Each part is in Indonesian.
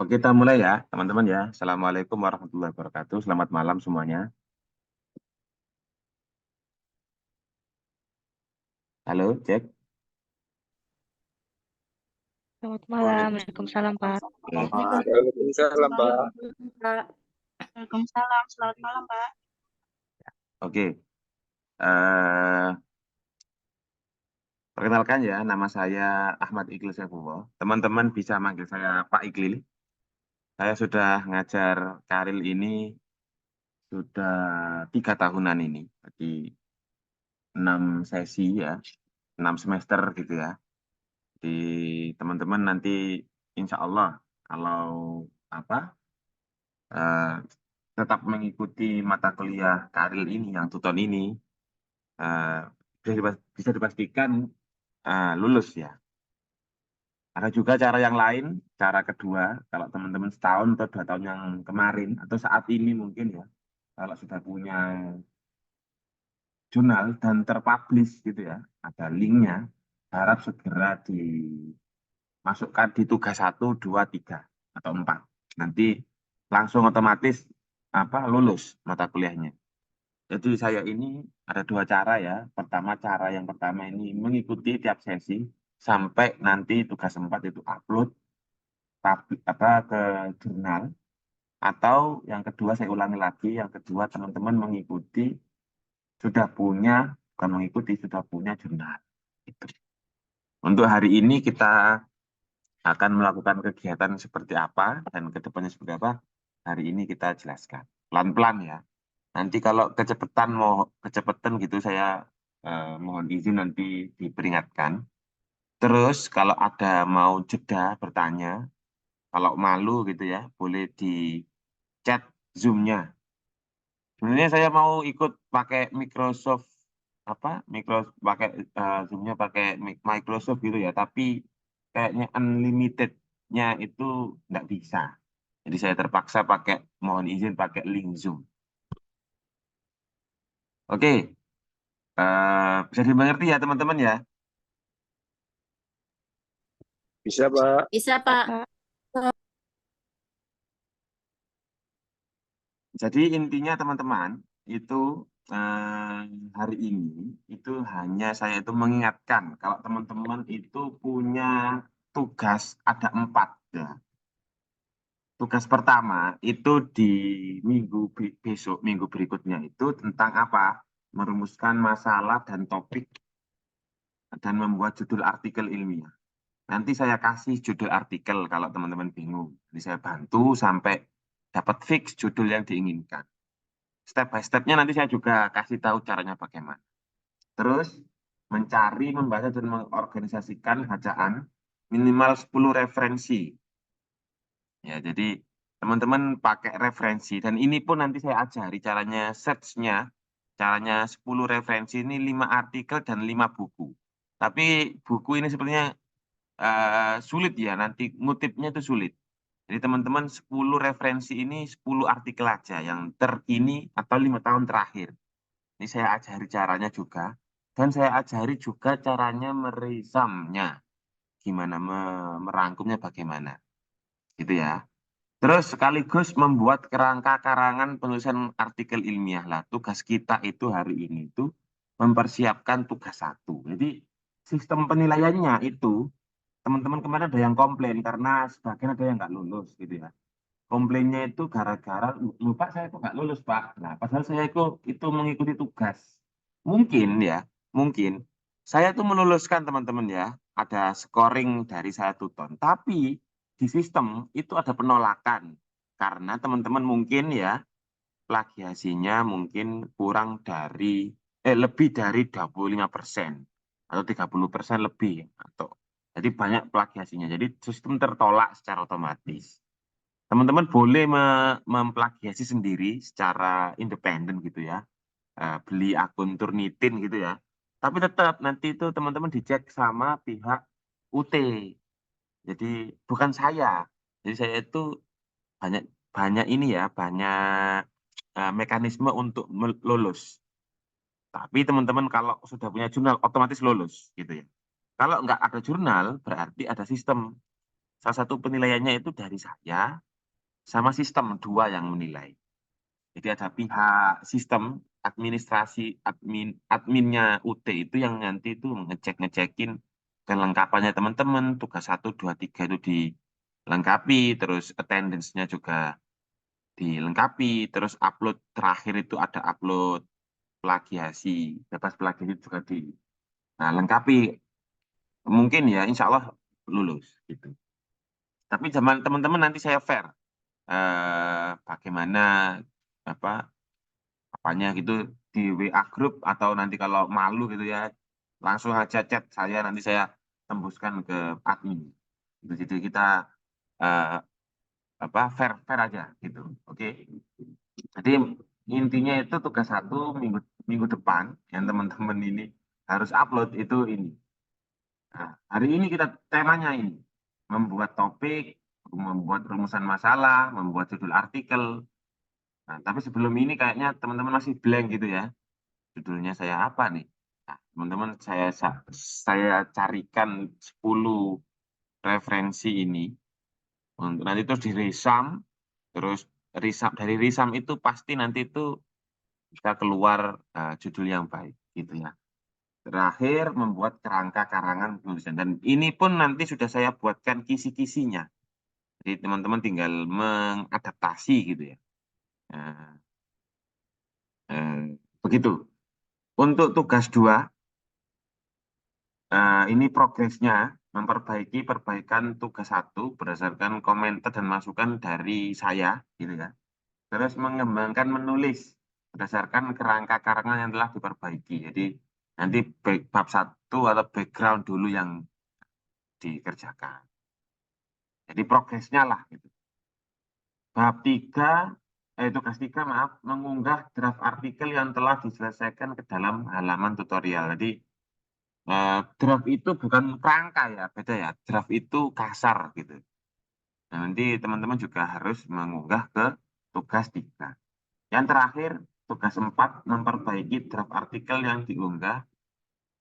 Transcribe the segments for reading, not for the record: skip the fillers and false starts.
Oke, kita mulai ya, teman-teman ya. Assalamualaikum warahmatullahi wabarakatuh. Selamat malam semuanya. Halo, cek. Selamat malam, Waalaikumsalam Pak. Waalaikumsalam, Pak. Waalaikumsalam, selamat malam Pak. Oke. eh Perkenalkan ya, nama saya Ahmad Iqlil Saifullah. Teman-teman bisa manggil saya Pak Iqlil. Saya sudah ngajar karir ini sudah 3 tahunan ini. Jadi 6 sesi ya, 6 semester gitu ya. Di teman-teman nanti insya Allah kalau apa eh, tetap mengikuti mata kuliah karir ini yang tuton ini eh, bisa dipastikan lulus ya. Ada juga cara yang lain, cara kedua, kalau teman-teman setahun atau 2 tahun yang kemarin atau saat ini mungkin ya, kalau sudah punya jurnal dan terpublish gitu ya, ada linknya, harap segera dimasukkan di tugas 1, 2, 3 atau 4. Nanti langsung otomatis lulus mata kuliahnya. Jadi saya ini ada 2 cara ya. Cara yang pertama ini mengikuti tiap sesi sampai nanti tugas 4 itu upload ke jurnal. Atau yang kedua saya ulangi lagi, yang kedua teman-teman mengikuti bukan mengikuti, sudah punya jurnal. Gitu. Untuk hari ini kita akan melakukan kegiatan seperti apa dan ke depannya seperti apa. Hari ini kita jelaskan pelan-pelan ya. Nanti kalau kecepatan gitu saya mohon izin nanti diperingatkan. Terus kalau ada mau jeda bertanya, kalau malu gitu ya, boleh di chat Zoom-nya. Sebenarnya saya mau ikut pakai Microsoft pakai Zoom-nya pakai Microsoft gitu ya, tapi kayaknya unlimited-nya itu nggak bisa. Jadi saya terpaksa mohon izin pakai link Zoom. Oke, bisa dimengerti ya teman-teman ya. Bisa, Pak. Bisa Pak. Jadi intinya teman-teman itu hari ini itu hanya saya itu mengingatkan kalau teman-teman itu punya tugas ada 4 ya. Tugas pertama itu di minggu berikutnya itu tentang apa? Merumuskan masalah dan topik dan membuat judul artikel ilmiah. Nanti saya kasih judul artikel kalau teman-teman bingung. Jadi saya bantu sampai dapat fix judul yang diinginkan. Step by stepnya nanti saya juga kasih tahu caranya bagaimana. Terus mencari, membaca, dan mengorganisasikan bacaan minimal 10 referensi. Ya, jadi teman-teman pakai referensi dan ini pun nanti saya ajari caranya search-nya, caranya 10 referensi ini 5 artikel dan 5 buku. Tapi buku ini sepertinya sulit ya, nanti ngutipnya itu sulit. Jadi teman-teman 10 referensi ini 10 artikel aja yang terkini atau 5 tahun terakhir. Ini saya ajari caranya juga. Dan saya ajari juga caranya meresamnya. Gimana merangkumnya bagaimana. Gitu ya. Terus sekaligus membuat kerangka karangan penulisan artikel ilmiah lah. Tugas kita itu hari ini itu mempersiapkan tugas 1. Jadi sistem penilaiannya itu teman-teman kemarin ada yang komplain karena sebagian ada yang nggak lulus gitu ya. Komplainnya itu gara-gara lupa saya kok nggak lulus Pak. Nah, padahal saya itu mengikuti tugas. Mungkin ya, mungkin saya itu meluluskan teman-teman ya. Ada scoring dari saya tuton. Tapi di sistem itu ada penolakan karena teman-teman mungkin ya plagiasinya mungkin kurang dari lebih dari 25% atau 30% lebih atau jadi banyak plagiasinya. Jadi sistem tertolak secara otomatis. Teman-teman boleh memplagiasi sendiri secara independen gitu ya. Beli akun Turnitin gitu ya. Tapi tetap nanti itu teman-teman dicek sama pihak UT. Jadi bukan saya. Jadi saya itu banyak banyak ini ya, banyak mekanisme untuk lulus. Tapi teman-teman kalau sudah punya jurnal otomatis lulus gitu ya. Kalau nggak ada jurnal berarti ada sistem. salah satu penilaiannya itu dari saya sama sistem, dua yang menilai. Jadi ada pihak sistem, administrasi, adminnya UT itu yang nanti itu ngecekin kelengkapannya teman-teman, tugas 1, 2, 3 itu dilengkapi, terus attendance-nya juga dilengkapi, terus upload terakhir itu ada upload plagiasi, bebas plagiasi juga nah, lengkapi. Mungkin ya, insya Allah lulus gitu. Tapi zaman teman-teman nanti saya fair. Bagaimana apa apanya gitu di WA grup atau nanti kalau malu gitu ya langsung aja chat saya, nanti saya tembuskan ke admin. Gitu. Jadi kita eh, fair fair aja gitu. Oke. Jadi intinya itu tugas 1 minggu minggu depan yang teman-teman ini harus upload itu ini. Nah, hari ini kita temanya ini membuat topik, membuat rumusan masalah, membuat judul artikel. Nah, tapi sebelum ini kayaknya teman-teman masih blank gitu ya. Judulnya saya apa nih? Nah, teman-teman saya carikan 10 referensi ini untuk nanti terus diresam, terus dari risam itu pasti nanti itu bisa keluar judul yang baik gitu ya. Terakhir membuat kerangka karangan penulisan, dan ini pun nanti sudah saya buatkan kisi-kisinya. Jadi teman-teman tinggal mengadaptasi gitu ya. Nah, begitu. Untuk tugas 2, ini progresnya memperbaiki perbaikan tugas 1 berdasarkan komentar dan masukan dari saya gitu ya. Terus mengembangkan menulis berdasarkan kerangka karangan yang telah diperbaiki. Jadi nanti bab 1 atau background dulu yang dikerjakan. Jadi progresnya lah gitu. Bab 3, tugas 3 maaf, mengunggah draft artikel yang telah diselesaikan ke dalam halaman tutorial. Jadi draft itu bukan kerangka ya, beda ya. Draft itu kasar gitu. Nah, nanti teman-teman juga harus mengunggah ke tugas 3. Yang terakhir, tugas 4, memperbaiki draft artikel yang diunggah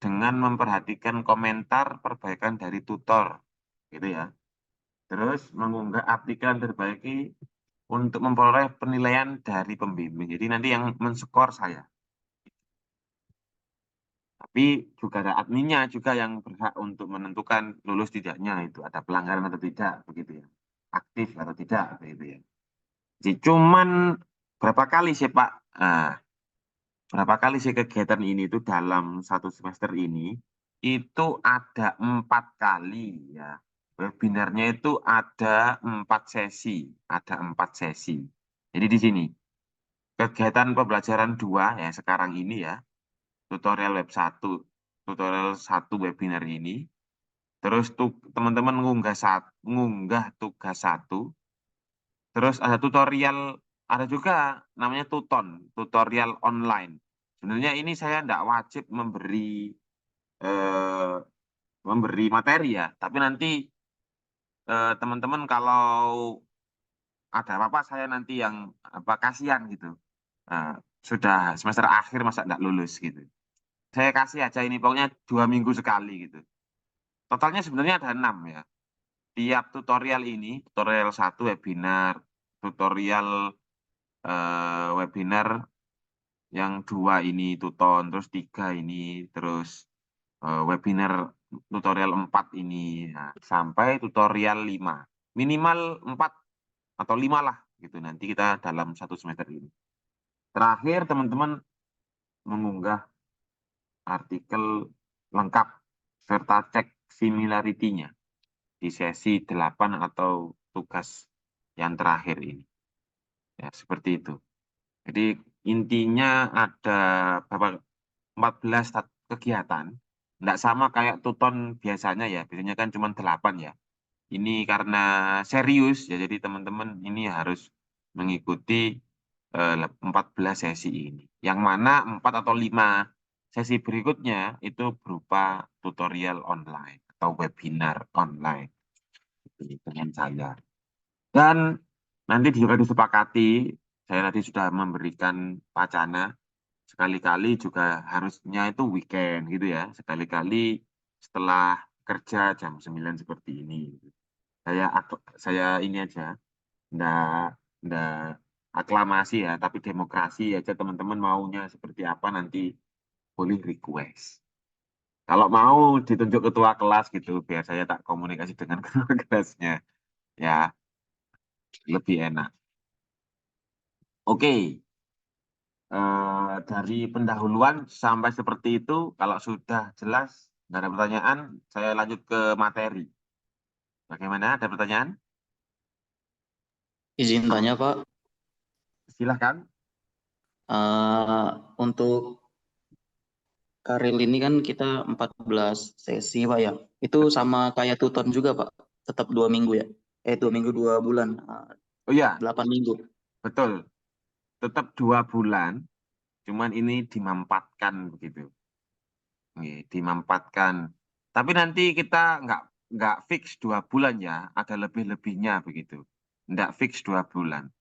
dengan memperhatikan komentar perbaikan dari tutor. Gitu ya. Terus mengunggah artikel yang terbaiki untuk memperoleh penilaian dari pembimbing. Jadi nanti yang menskor saya. Tapi juga ada adminnya juga yang berhak untuk menentukan lulus tidaknya, itu ada pelanggaran atau tidak begitu ya. Aktif atau tidak begitu ya. Jadi cuman berapa kali sih Pak? Berapa kali sih kegiatan ini itu dalam 1 semester ini itu ada 4 kali ya. Webinarnya itu ada 4 sesi, ada 4 sesi. Jadi di sini kegiatan pembelajaran 2 ya sekarang ini ya, tutorial web 1, tutorial 1 webinar ini. Terus tuh teman-teman ngunggah tugas 1. Terus ada tutorial, ada juga namanya tutorial online. Sebenarnya ini saya tidak wajib eh, memberi materi ya, tapi nanti teman-teman kalau ada apa-apa saya nanti yang kasihan gitu. Nah, sudah semester akhir masa tidak lulus gitu. Saya kasih aja ini pokoknya 2 minggu sekali gitu. Totalnya sebenarnya ada 6 ya. Tiap tutorial ini, tutorial 1 webinar, tutorial webinar yang 2 ini tuton, terus 3 ini, terus webinar tutorial 4 ini, nah, sampai tutorial 5. Minimal 4 atau 5 lah gitu nanti kita dalam 1 semester ini. Terakhir teman-teman mengunggah artikel lengkap serta cek similarity-nya di sesi 8 atau tugas yang terakhir ini. Ya, seperti itu. Jadi intinya ada berapa 14 kegiatan. Tidak sama kayak tuton biasanya ya. Biasanya kan cuma 8 ya. Ini karena serius ya, jadi teman-teman ini harus mengikuti 14 sesi ini. Yang mana 4 atau 5 sesi berikutnya itu berupa tutorial online atau webinar online dengan saya. Dan nanti juga disepakati, saya tadi sudah memberikan wacana, sekali-kali juga harusnya itu weekend gitu ya. Sekali-kali setelah kerja jam 9 seperti ini. Saya ini aja, ndak ndak aklamasi ya, tapi demokrasi aja teman-teman maunya seperti apa nanti boleh request. Kalau mau ditunjuk ketua kelas gitu, biar saya tak komunikasi dengan ketua kelasnya, ya lebih enak. Oke, dari pendahuluan sampai seperti itu, kalau sudah jelas, nggak ada pertanyaan, saya lanjut ke materi. Bagaimana? Ada pertanyaan? Izin tanya Pak, Silahkan. untuk Karil ini kan kita 14 sesi Pak ya. Itu sama kayak tuton juga Pak, tetap 2 minggu ya? 2 minggu 2 bulan, Oh ya, 8 minggu. betul. Tetap 2 bulan, cuman ini dimampatkan begitu. Dimampatkan. Tapi nanti kita nggak fix 2 bulan ya, ada lebih-lebihnya begitu. Nggak fix 2 bulan.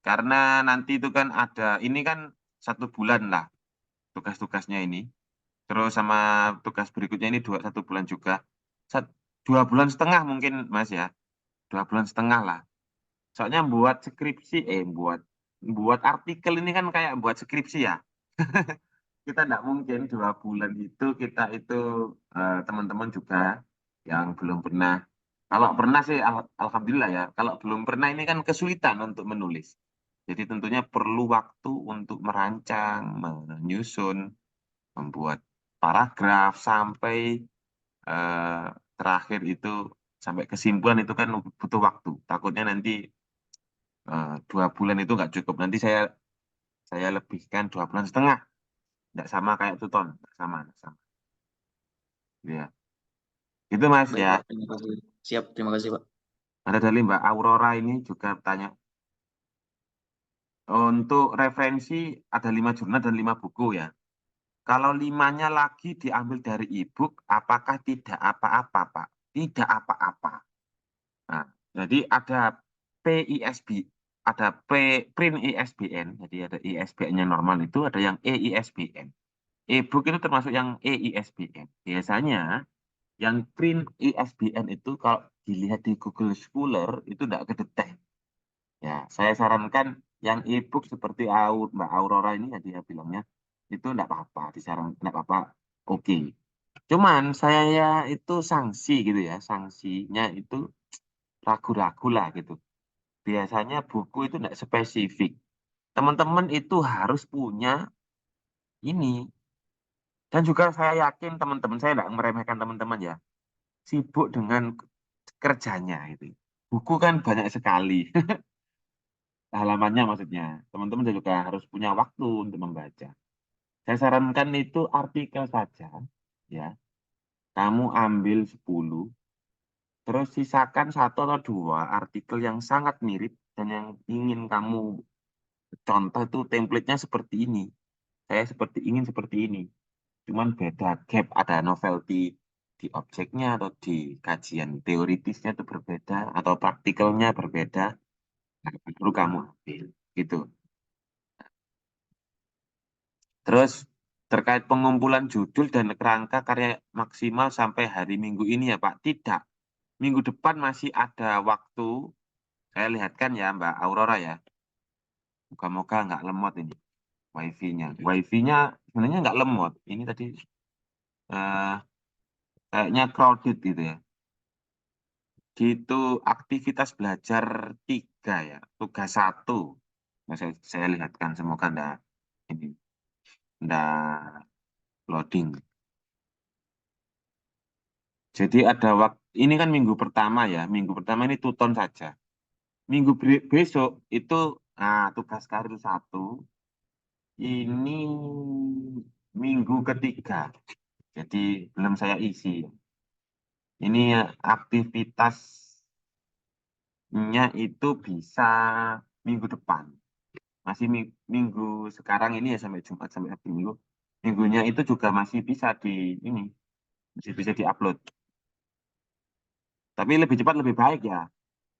Karena nanti itu kan ada, ini kan 1 bulan lah tugas-tugasnya ini. Terus sama tugas berikutnya ini 1 bulan juga. 2 bulan setengah mungkin Mas ya. 2 bulan setengah lah. Soalnya buat skripsi, buat buat artikel ini kan kayak buat skripsi ya. Kita tidak mungkin 2 bulan itu kita itu teman-teman juga yang belum pernah. Kalau pernah sih alhamdulillah ya. Kalau belum pernah ini kan kesulitan untuk menulis. Jadi tentunya perlu waktu untuk merancang, menyusun, membuat paragraf sampai eh, terakhir itu sampai kesimpulan itu kan butuh waktu. Takutnya nanti 2 bulan itu nggak cukup. Nanti saya lebihkan 2 bulan setengah. Nggak sama kayak Tuton, nggak sama, nggak sama. Ya, itu Mas Baik ya. Pak, terima kasih. Siap, terima kasih Pak. Ada dari Mbak Aurora ini juga tanya. Untuk referensi ada 5 jurnal dan 5 buku ya. Kalau 5-nya lagi diambil dari e-book, apakah tidak apa-apa, Pak? Tidak apa-apa. Nah, jadi ada PISB, ada print ISBN, jadi ada ISBN-nya normal itu, ada yang EISBN. E-book itu termasuk yang EISBN. Biasanya yang print ISBN itu kalau dilihat di Google Scholar itu tidak kedetek. Ya, saya sarankan yang e-book seperti Mbak Aurora ini ya dia bilangnya itu tidak apa-apa, disaran tidak apa-apa. Oke. Cuman saya itu sanksi gitu ya, sanksinya itu ragu-ragu lah gitu. Biasanya buku itu tidak spesifik. Teman-teman itu harus punya ini. Dan juga saya yakin teman-teman, saya tidak meremehkan teman-teman ya, sibuk dengan kerjanya itu. Buku kan banyak sekali halamannya maksudnya. Teman-teman juga harus punya waktu untuk membaca. Saya sarankan itu artikel saja, ya. Kamu ambil 10, terus sisakan 1 atau 2 artikel yang sangat mirip dan yang ingin kamu contoh itu template-nya seperti ini. Saya ingin seperti ini. Cuman beda gap, ada novelty di objeknya atau di kajian teoritisnya itu berbeda atau praktikalnya berbeda. Nah, perlu kamu ambil gitu. Terus terkait pengumpulan judul dan kerangka karya maksimal sampai hari Minggu ini ya Pak, tidak. Minggu depan masih ada waktu. Saya lihatkan ya Mbak Aurora ya. Moga-moga nggak lemot ini wifi-nya. Wifi-nya sebenarnya nggak lemot. Ini tadi eh, kayaknya crowded gitu ya. Gitu aktivitas belajar 3 ya. Tugas 1. Nah, saya lihatkan semoga ini ndak loading. Jadi ada waktu, ini kan minggu pertama ya, minggu pertama ini tuton saja. Minggu besok itu tugas karir 1, ini minggu ketiga. Jadi belum saya isi. Ini aktivitasnya itu bisa minggu depan. Masih minggu sekarang ini ya sampai Jumat sampai Sabtu Minggu. Minggunya itu juga masih bisa ini, masih bisa diupload. Tapi lebih cepat lebih baik ya.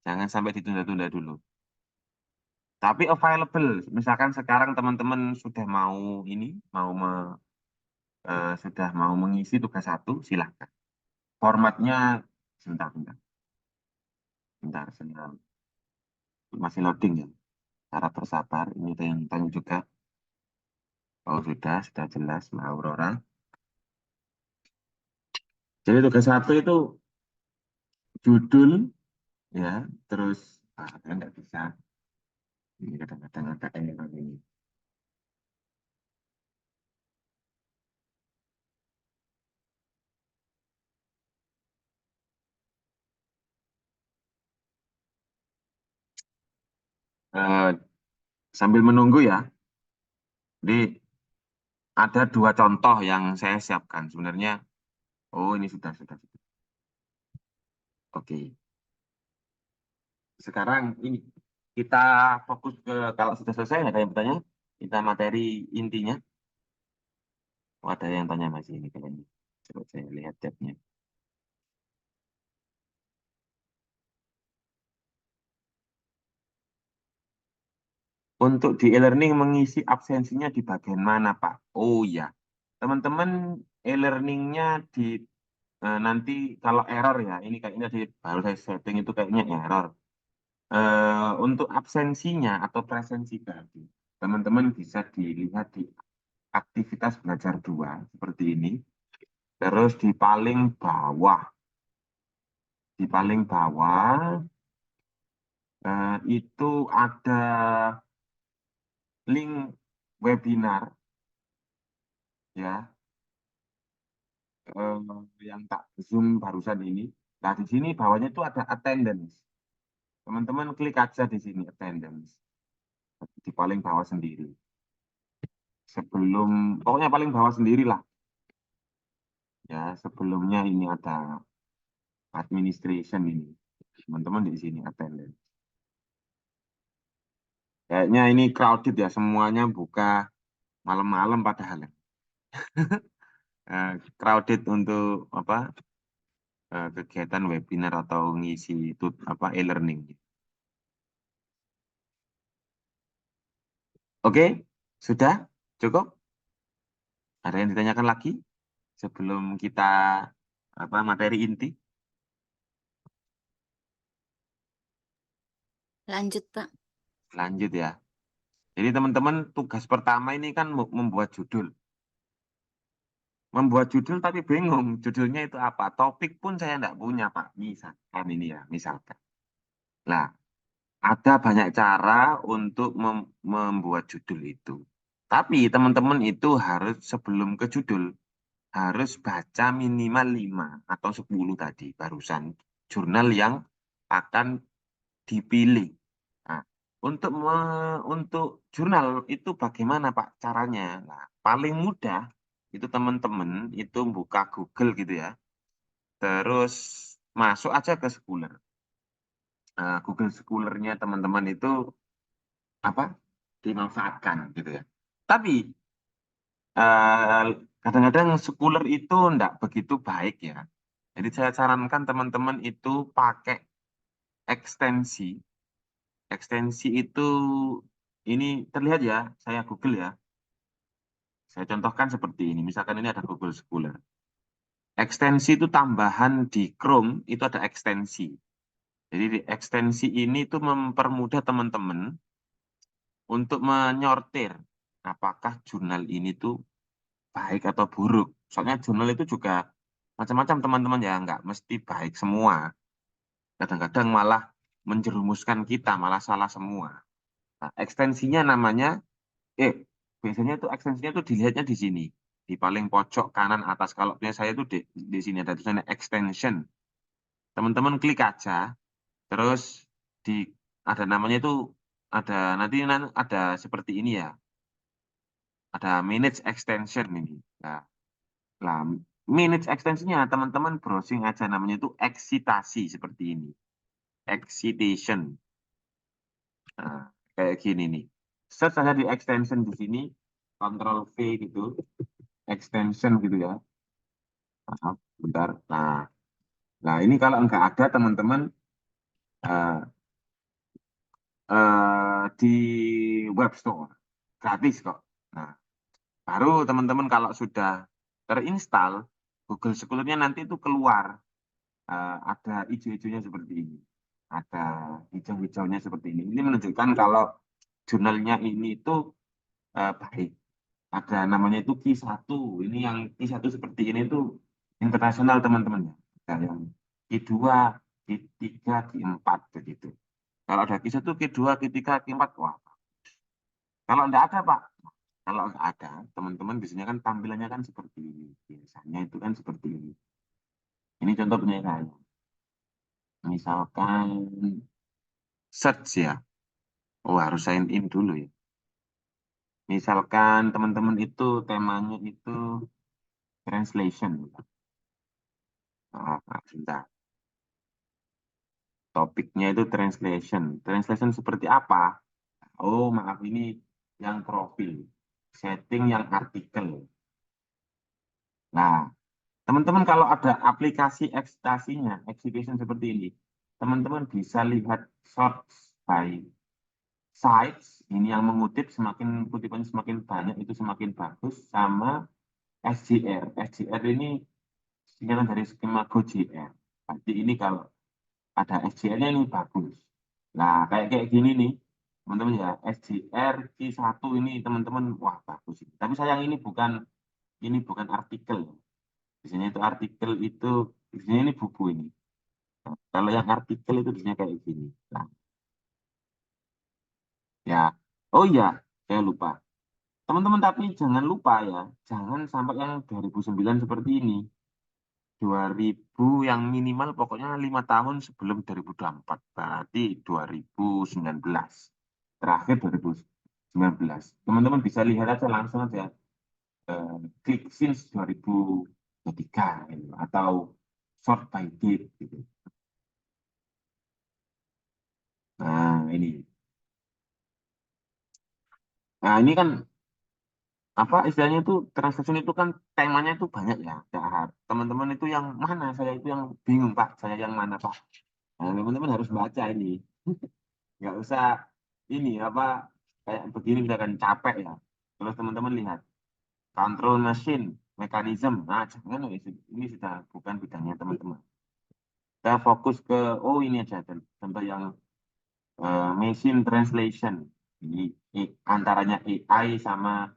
Jangan sampai ditunda-tunda dulu. Tapi available. Misalkan sekarang teman-teman sudah mau ini, sudah mau mengisi tugas 1, silahkan. Formatnya sebentar. Bentar, saya masih loading ya. Harap bersabar. Ini ada yang tanya juga. Oh, sudah jelas, Mbak Aurora. Jadi tugas satu itu judul, ya, terus saya nggak bisa. Ini kadang-kadang ada error ini. Eh, sambil menunggu ya. Jadi ada dua contoh yang saya siapkan. Sebenarnya, oh ini sudah. Oke. Sekarang ini kita fokus ke, kalau sudah selesai ada yang bertanya, kita materi intinya. Oh, ada yang tanya masih ini kayaknya. Coba saya lihat chatnya. Untuk di e-learning mengisi absensinya di bagian mana, Pak? Oh ya, teman-teman e-learningnya di nanti kalau error ya, ini kayaknya baru saya setting itu kayaknya error. Untuk absensinya atau presensi tadi, teman-teman bisa dilihat di aktivitas belajar 2 seperti ini. Terus di paling bawah itu ada link webinar ya, yang tak zoom barusan ini. Nah, di sini bawahnya itu ada attendance. Teman-teman klik aja di sini attendance di paling bawah sendiri. Pokoknya paling bawah sendiri lah. Ya, sebelumnya ini ada administration ini. Teman-teman di sini attendance. Kayaknya ini crowded ya, semuanya buka malam-malam padahal. Crowded untuk apa? Kegiatan webinar atau ngisi itu apa e-learning. Oke, sudah cukup? Ada yang ditanyakan lagi sebelum kita apa materi inti? Lanjut, Pak. Lanjut ya. Jadi teman-teman tugas pertama ini kan membuat judul. Membuat judul tapi bingung judulnya itu apa. Topik pun saya enggak punya, Pak. Misalkan ini ya, misalkan. Nah, ada banyak cara untuk membuat judul itu. Tapi teman-teman itu harus sebelum ke judul harus baca minimal 5 atau 10 tadi barusan jurnal yang akan dipilih. Nah, untuk jurnal itu bagaimana Pak caranya? Nah, paling mudah itu teman-teman itu buka Google gitu ya. Terus masuk aja ke Scholar. Google Scholar-nya teman-teman itu apa? Dimanfaatkan gitu ya. Tapi eh, kadang-kadang Scholar itu enggak begitu baik ya. Jadi saya sarankan teman-teman itu pakai ekstensi. Ekstensi itu ini terlihat ya, saya Google ya. Saya contohkan seperti ini. Misalkan ini ada Google Scholar. Ekstensi itu tambahan di Chrome, itu ada ekstensi. Jadi di ekstensi ini itu mempermudah teman-teman untuk menyortir apakah jurnal ini tuh baik atau buruk. Soalnya jurnal itu juga macam-macam teman-teman ya, nggak mesti baik semua. Kadang-kadang malah menjerumuskan kita, malah salah semua. Nah, ekstensinya namanya, biasanya itu ekstensinya tuh dilihatnya di sini. Di paling pojok kanan atas. Kalau punya saya tuh di sini ada tulisannya extension. Teman-teman klik aja, terus di ada namanya itu ada seperti ini ya. Ada manage extension ini. Nah, lah, manage extensionnya teman-teman browsing aja namanya itu excitasi seperti ini. Excitation. Nah, kayak gini nih. Search saja di extension di sini, Ctrl V gitu, extension gitu ya. Maaf, bentar. Nah, ini kalau nggak ada teman-teman eh, di web store gratis kok. Nah, baru teman-teman kalau sudah terinstall Google Scholar-nya nanti itu keluar ada hijau-hijaunya seperti ini. ada hijau-hijaunya seperti ini. Ini menunjukkan kalau jurnalnya ini itu baik. Ada namanya itu Q1. Ini yang Q1 seperti ini itu internasional teman-teman ya. Ada yang Q2, Q3, Q4 begitu. Kalau ada Q1, Q2, Q3, Q4, wah. Kalau enggak ada, Pak. Kalau enggak ada, teman-teman biasanya kan tampilannya kan seperti ini. Biasanya itu kan seperti ini. Ini contoh punya saya. Misalkan search ya. Oh, harus sign in dulu ya. Misalkan teman-teman itu temanya itu translation. Sebentar. Topiknya itu translation. Translation seperti apa? Oh, maaf ini yang profil. Setting yang artikel. Nah, teman-teman kalau ada aplikasi ekstasinya, exhibition seperti ini, teman-teman bisa lihat search by sites. Ini yang mengutip, semakin kutipan semakin banyak itu semakin bagus. Sama SGR. SGR ini singkatan dari skema GoJR. Berarti ini kalau ada SGR-nya ini bagus. Nah, kayak kayak gini nih, teman-teman ya, SGR Q1 ini teman-teman, wah bagus. Tapi sayang ini bukan artikel. Biasanya itu artikel itu, biasanya ini buku ini. Nah, kalau yang artikel itu biasanya kayak gini. Nah, ya, oh iya, saya lupa. Teman-teman tapi jangan lupa ya, jangan sampai yang 2009 seperti ini. 2000 yang minimal pokoknya 5 tahun sebelum 2024. Berarti 2019. Terakhir 2019. Teman-teman bisa lihat aja langsung aja. Klik since 2023 gitu, atau sort by date gitu. Nah, ini. Nah, ini kan apa istilahnya itu transaction itu kan temanya itu banyak ya. Nah, teman-teman itu yang mana? Saya itu yang bingung, Pak. Saya yang mana, Pak? Nah, teman-teman harus baca ini. Nggak usah ini apa kayak begini misalkan capek ya. Terus teman-teman lihat control machine mechanism. Nah, jangan ini sudah bukan bidangnya teman-teman. Kita fokus ke ini aja contoh yang machine translation. Ini antaranya AI sama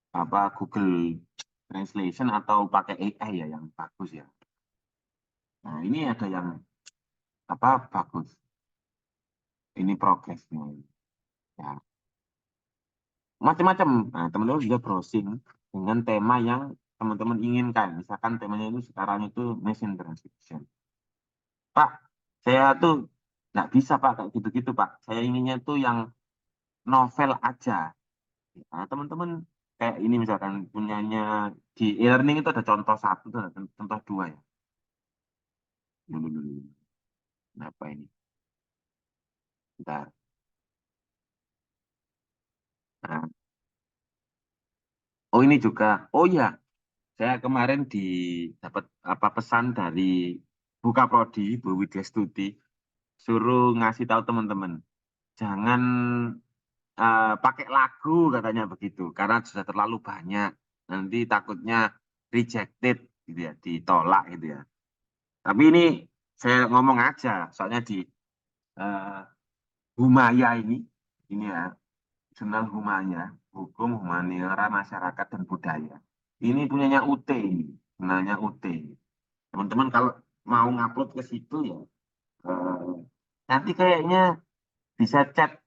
apa Google Translation atau pakai AI ya yang bagus ya. Nah, ini ada yang apa bagus. Ini progresnya. Ya, macam-macam. Nah, teman-teman juga browsing dengan tema yang teman-teman inginkan. Misalkan temanya itu sekarang itu machine translation. Pak, saya tuh nggak bisa Pak kayak gitu-gitu Pak. Saya inginnya tuh yang novel aja. Nah, teman-teman kayak ini misalkan punyanya di e-learning itu ada contoh satu, tuh, ada contoh dua ya. Dulu. Kenapa ini? Bentar. Nah, oh ini juga. Oh ya, saya kemarin dapat apa pesan dari Buka Prodi, Bu Widya Stuti, suruh ngasih tahu teman-teman, jangan pakai lagu katanya begitu, karena sudah terlalu banyak, nanti takutnya rejected gitu ya, ditolak gitu ya. Tapi ini saya ngomong aja, soalnya di uh, Humaya ini ya, jurnal Humaya, Hukum, Humaniora, Masyarakat dan Budaya. Ini punyanya UT ini, jurnalnya UT. Teman-teman kalau mau ngupload ke situ ya, eh, nanti kayaknya bisa chat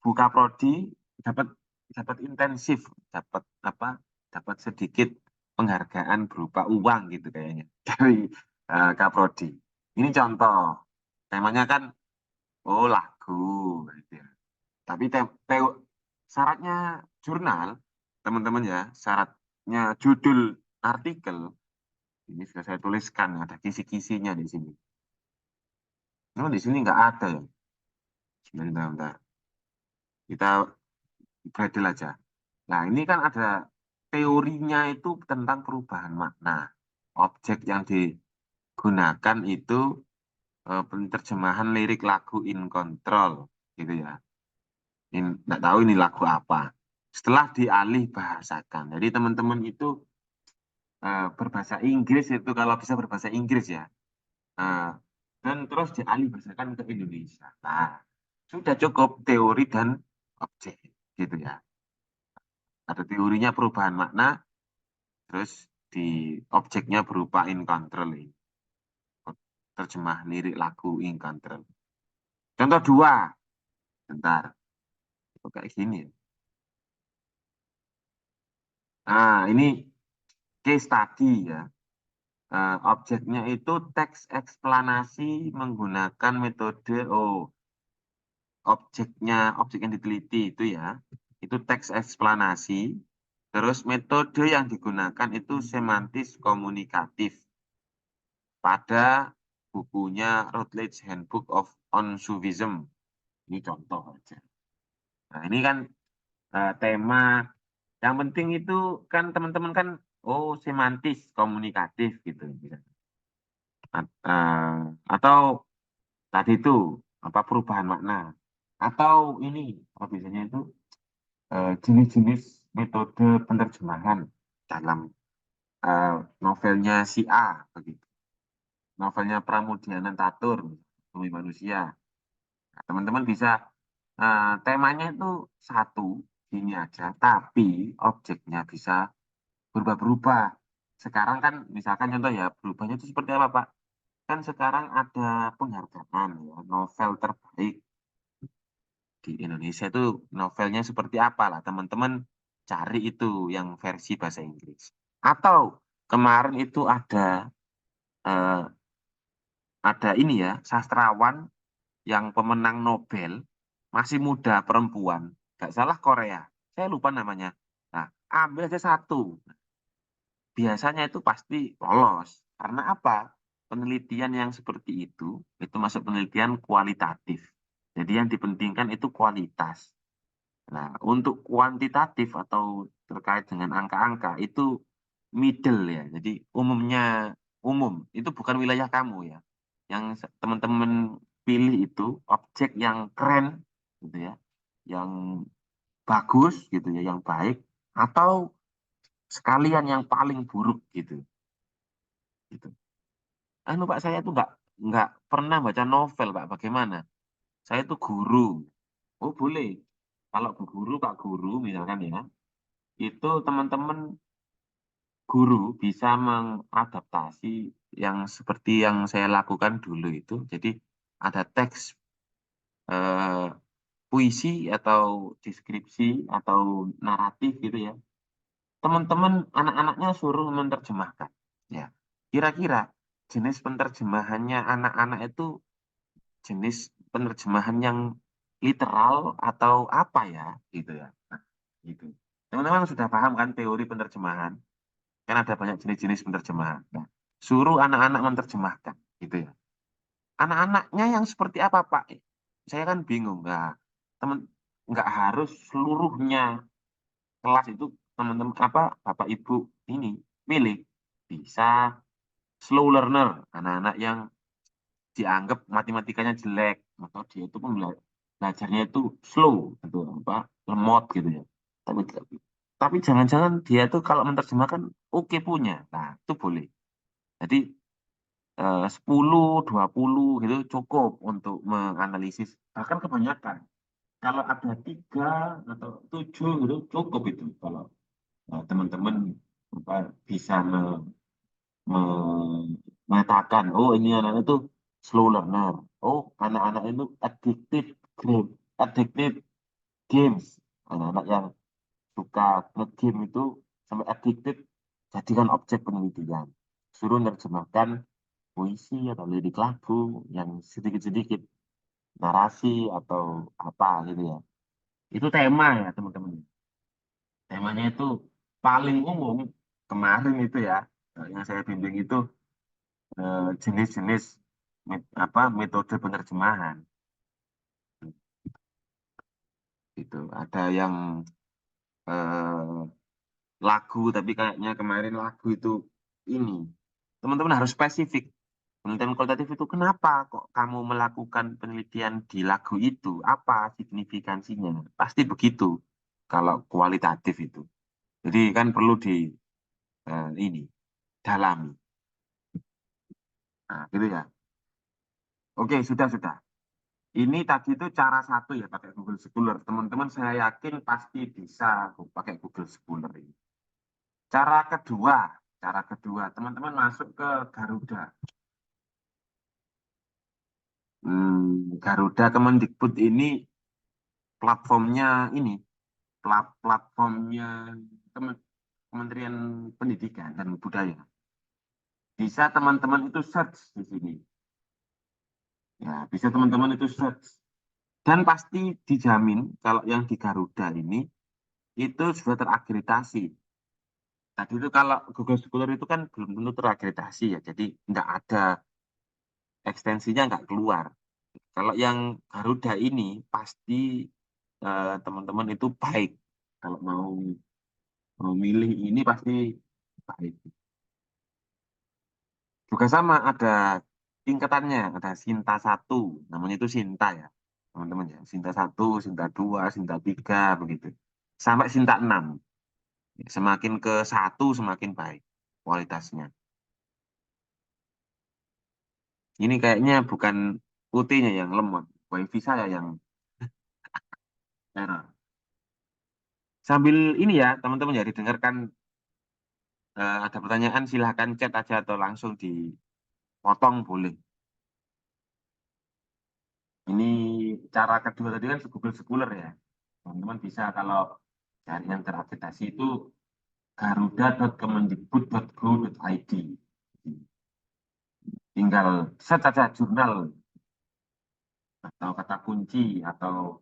Buka Prodi, dapat dapat intensif, dapat apa? Dapat sedikit penghargaan berupa uang gitu kayaknya dari Kaprodi. Ini contoh, temanya kan lagu, gitu ya. Tapi syaratnya jurnal, teman-teman ya, syaratnya judul artikel ini sudah saya tuliskan, ada kisi-kisinya di sini. Nah, di sini nggak ada ya. Bentar. Kita Gradle aja. Nah, ini kan ada teorinya itu tentang perubahan makna. Objek yang digunakan itu penerjemahan lirik lagu In Control, gitu ya. Nggak tahu ini lagu apa. Setelah dialih bahasakan. Jadi teman-teman itu berbahasa Inggris itu kalau bisa berbahasa Inggris ya. Eh, dan terus dialihbahasakan ke Indonesia. Nah, sudah cukup teori dan objek, gitu ya. Ada teorinya perubahan makna, terus di objeknya berupa incontrol, terjemah lirik lagu incontrol. Contoh dua, bentar, kok kayak gini ya. Nah, ini case study ya. Objeknya itu teks eksplanasi menggunakan metode objek yang diteliti itu ya, itu teks eksplanasi. Terus metode yang digunakan itu semantis komunikatif pada bukunya Routledge Handbook of on Sufism. Ini contoh aja. Nah, ini kan tema yang penting itu kan teman-teman kan semantis komunikatif gitu. Atau tadi itu apa perubahan makna atau ini apa biasanya itu jenis-jenis metode penerjemahan dalam novelnya si A begitu, novelnya Pramudiana Tatur Bumi Manusia. Nah, teman-teman bisa temanya itu satu ini aja tapi objeknya bisa berubah-berubah. Sekarang kan misalkan contoh ya berubahnya itu seperti apa Pak? Kan sekarang ada penghargaan ya novel terbaik di Indonesia itu novelnya seperti apa lah teman-teman cari itu yang versi bahasa Inggris. Atau kemarin itu eh, ada ini ya sastrawan yang pemenang Nobel masih muda perempuan, nggak salah Korea, saya lupa namanya. Nah, ambil aja satu, biasanya itu pasti lolos. Karena apa? Penelitian yang seperti itu masuk penelitian kualitatif. Jadi yang dipentingkan itu kualitas. Nah, untuk kuantitatif atau terkait dengan angka-angka itu middle ya. Jadi umum, itu bukan wilayah kamu ya. Yang teman-teman pilih itu objek yang keren gitu ya, yang bagus gitu ya, yang baik atau sekalian yang paling buruk gitu. Gitu. Pak saya tuh nggak pernah baca novel Pak. Bagaimana? Saya tuh guru. Oh boleh. Kalau bu guru Pak guru misalkan ya, itu teman-teman guru bisa mengadaptasi yang seperti yang saya lakukan dulu itu. Jadi ada teks eh, puisi atau deskripsi atau naratif gitu ya. Teman-teman anak-anaknya suruh menerjemahkan. Ya, kira-kira jenis penerjemahannya anak-anak itu jenis penerjemahan yang literal atau apa ya, gitu ya. Nah, gitu. Teman-teman sudah paham kan teori penerjemahan? Kan ada banyak jenis-jenis penerjemahan. Nah, suruh anak-anak menerjemahkan, gitu ya. Anak-anaknya yang seperti apa, Pak? Saya kan bingung. Nggak, teman, nggak harus seluruhnya kelas itu teman-teman apa Bapak Ibu ini pilih. Bisa slow learner, anak-anak yang dianggap matematikanya jelek atau dia itu belajarnya itu slow gitu apa lemot gitu ya. Tapi jangan-jangan dia itu kalau menerjemahkan oke punya. Nah, itu boleh. Jadi 10, 20 gitu cukup untuk menganalisis. Bahkan kebanyakan. Kalau ada 3 atau 7 gitu cukup itu. Kalau teman-teman bisa mengatakan, oh ini anak itu slow learner. Oh, anak-anak itu addicted games. Anak-anak yang suka nge-game itu sampai addicted, jadikan objek penelitian. Suruh nerjemahkan puisi atau lirik lagu yang sedikit-sedikit narasi atau apa gitu ya. Itu tema ya teman-teman. Temanya itu paling umum kemarin itu ya, yang saya bimbing itu jenis-jenis metode penerjemahan gitu. Ada yang eh, lagu tapi kayaknya kemarin lagu itu ini. Teman-teman harus spesifik. Penelitian kualitatif itu kenapa kok kamu melakukan penelitian di lagu itu? Apa signifikansinya? Pasti begitu kalau kualitatif itu. Jadi kan perlu ini dalami. Nah, gitu ya. Oke, sudah. Ini tadi itu cara satu ya pakai Google Scholar. Teman-teman saya yakin pasti bisa pakai Google Scholar ini. Cara kedua, teman-teman masuk ke Garuda. Garuda Kemendikbud ini platformnya ini, platformnya Kementerian Pendidikan dan Budaya. Bisa teman-teman itu search di sini. Ya, bisa teman-teman itu search. Dan pasti dijamin kalau yang di Garuda ini itu sudah terakreditasi. Tadi itu kalau Google Scholar itu kan belum tentu terakreditasi ya, jadi nggak ada ekstensinya nggak keluar. Kalau yang Garuda ini pasti teman-teman itu baik. Kalau mau milih ini pasti baik. Juga sama ada tingkatannya, ada Sinta 1, namanya itu Sinta ya, teman-teman ya. Sinta 1, Sinta 2, Sinta 3 begitu. Sampai Sinta 6. Semakin ke 1 semakin baik kualitasnya. Ini kayaknya bukan UT-nya yang lemot, WiFi saya yang error. Sambil ini ya, teman-teman ya didengarkan ada pertanyaan silahkan chat aja atau langsung dipotong boleh. Ini cara kedua tadi kan Google Scholar ya. Teman-teman bisa kalau cari yang terakreditasi itu garuda.kemendikbud.go.id. Tinggal search saja jurnal atau kata kunci atau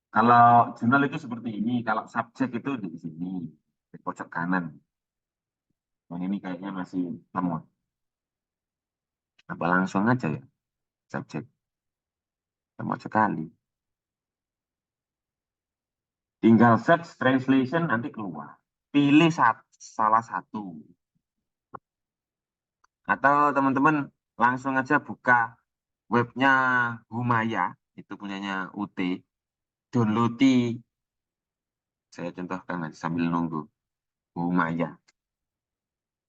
kalau jurnal itu seperti ini, kalau subjek itu di sini di pojok kanan. Yang ini kayaknya masih lemot. Apa langsung aja ya subjek lemot sekali. Tinggal search translation nanti keluar. Pilih salah satu. Atau teman-teman langsung aja buka webnya Humaya, itu punyanya UT. Download, saya contohkan nanti sambil nunggu. Humaya.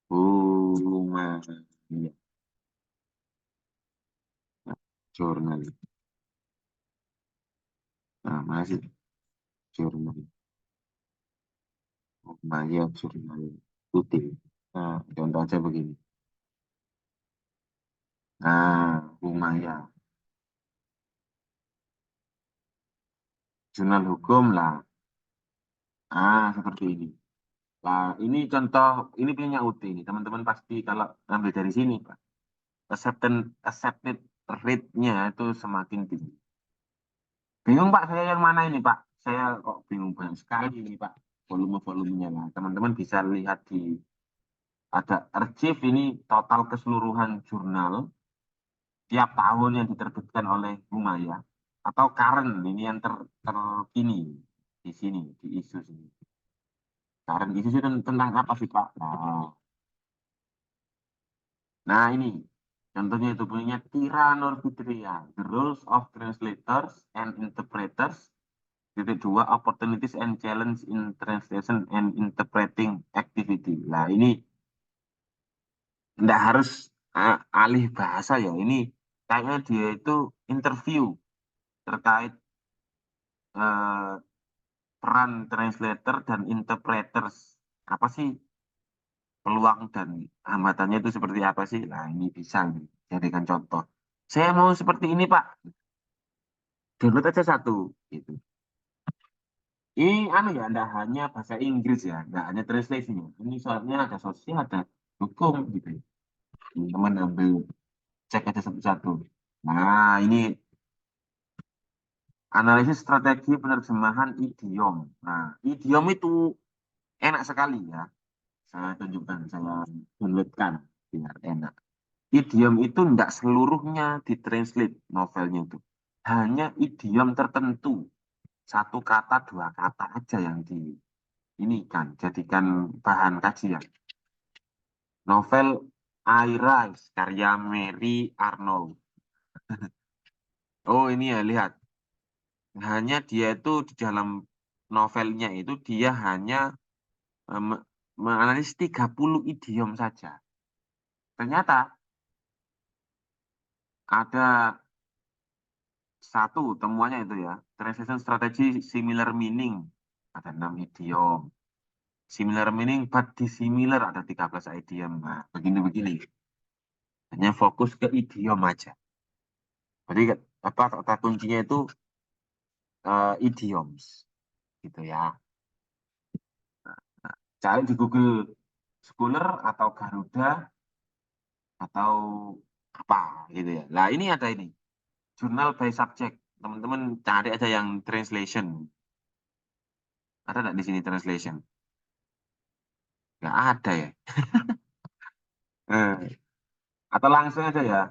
Humaya. Nah, jurnal. Nah, masih jurnal. Humaya jurnal UT. Nah, contoh aja begini. Nah, Humaya. Jurnal hukum lah. Seperti ini. Nah, ini contoh, ini punya UT ini. Teman-teman pasti kalau ambil dari sini, Pak. Accepted rate-nya itu semakin tinggi. Bingung Pak, saya yang mana ini Pak? Saya kok bingung banget sekali ini Pak. Volume-volumenya. Nah, teman-teman bisa lihat di ada archive ini total keseluruhan jurnal tiap tahun yang diterbitkan oleh Humaya atau current ini yang terkini di sini di isu sini. Current isu itu tentang apa sih Pak? Nah ini contohnya itu punya Tira Nurfitria, The Rules of Translators and Interpreters. Titik dua, opportunities and challenge in translation and interpreting activity. Nah, ini tidak harus alih bahasa ya. Ini kayaknya dia itu interview terkait eh, peran translator dan interpreters. Apa sih peluang dan hambatannya itu seperti apa sih? Nah, ini bisa nih, jadikan contoh. Saya mau seperti ini, Pak. Download aja satu. Gitu. Ini anu ya, tidak hanya bahasa Inggris ya, tidak hanya translation-nya. Ini soalnya ada sosial, ada hukum gitu. Teman-teman ambil cek aja satu-satu. Nah, ini analisis strategi penerjemahan idiom. Nah, idiom itu enak sekali ya. Saya tunjukkan, saya downloadkan biar enak. Idiom itu tidak seluruhnya ditranslate novelnya itu. Hanya idiom tertentu. Satu kata, dua kata aja yang di ini kan jadikan bahan kajian. Novel I Rise karya Mary Arnold. Oh ini ya lihat, hanya dia itu di dalam novelnya itu dia hanya menganalisis 30 idiom saja. Ternyata ada satu temuannya itu ya, translation strategy similar meaning ada 6 idiom. Similar meaning but dissimilar ada 13 idiom. Nah, begini-begini. Hanya fokus ke idiom aja. Jadi apa kata kuncinya itu idioms gitu ya. Cari di Google Scholar atau Garuda atau apa gitu ya. Nah, ini ada ini. Jurnal by subject. Teman-teman cari aja yang translation. Ada nggak di sini translation? Nggak ada ya. Atau langsung aja ya.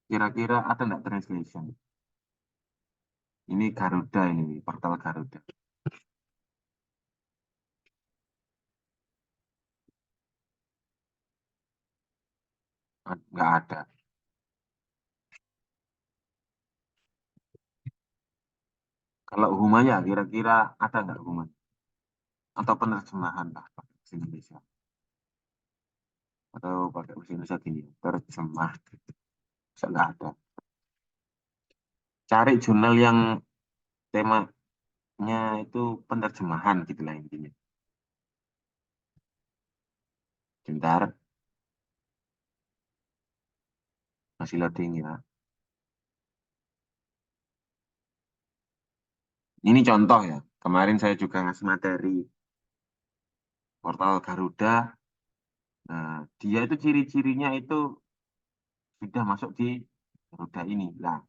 Kira-kira ada nggak translation? Ini Garuda ini, portal Garuda. Nggak ada. Kalau Humaya, kira-kira ada nggak Humaya? Atau penerjemahan lah pakai bahasa Indonesia. Atau pakai bahasa Indonesia gini, terjemah. Bisa nggak ada. Cari jurnal yang temanya itu penerjemahan gitu lah intinya. Bentar, masih loading ya. Ini contoh ya. Kemarin saya juga ngasih materi portal Garuda. Nah, dia itu ciri-cirinya itu sudah masuk di Garuda ini. Nah,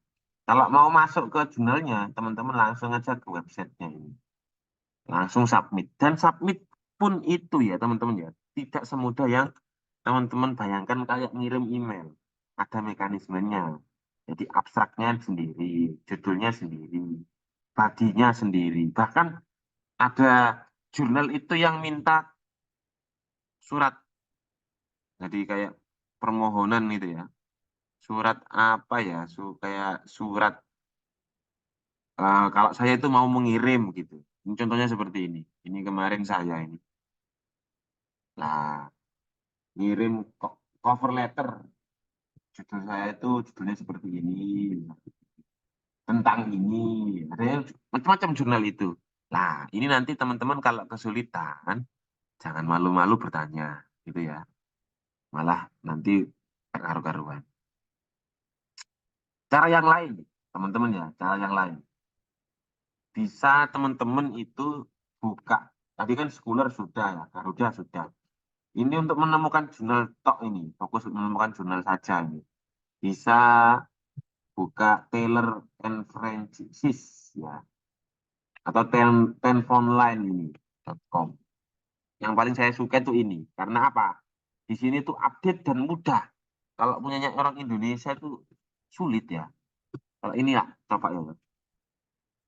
kalau mau masuk ke jurnalnya, teman-teman langsung aja ke websitenya ini. Langsung submit. Dan submit pun itu ya, teman-teman ya. Tidak semudah yang teman-teman bayangkan kayak ngirim email. Ada mekanismenya. Jadi abstraknya sendiri, judulnya sendiri, badinya sendiri. Bahkan ada jurnal itu yang minta surat. Jadi kayak permohonan gitu ya. Surat apa ya? Kayak surat kalau saya itu mau mengirim gitu. Ini contohnya seperti ini. Ini kemarin saya ini. Nah, ngirim cover letter. Judul saya itu judulnya seperti ini. Tentang ini. Ada yang macam-macam jurnal itu. Nah, ini nanti teman-teman kalau kesulitan, jangan malu-malu bertanya. Gitu ya. Malah nanti karu-karuan. Cara yang lain, teman-teman ya. Cara yang lain. Bisa teman-teman itu buka. Tadi kan Scholar sudah ya. Garuda sudah. Ini untuk menemukan jurnal tok ini, fokus menemukan jurnal saja ini. Bisa buka Taylor and Francis ya, atau tenfonline ini.com. Yang paling saya suka itu ini, karena apa? Di sini tuh update dan mudah. Kalau punyanya orang Indonesia itu sulit ya. Kalau ini ya, coba ya,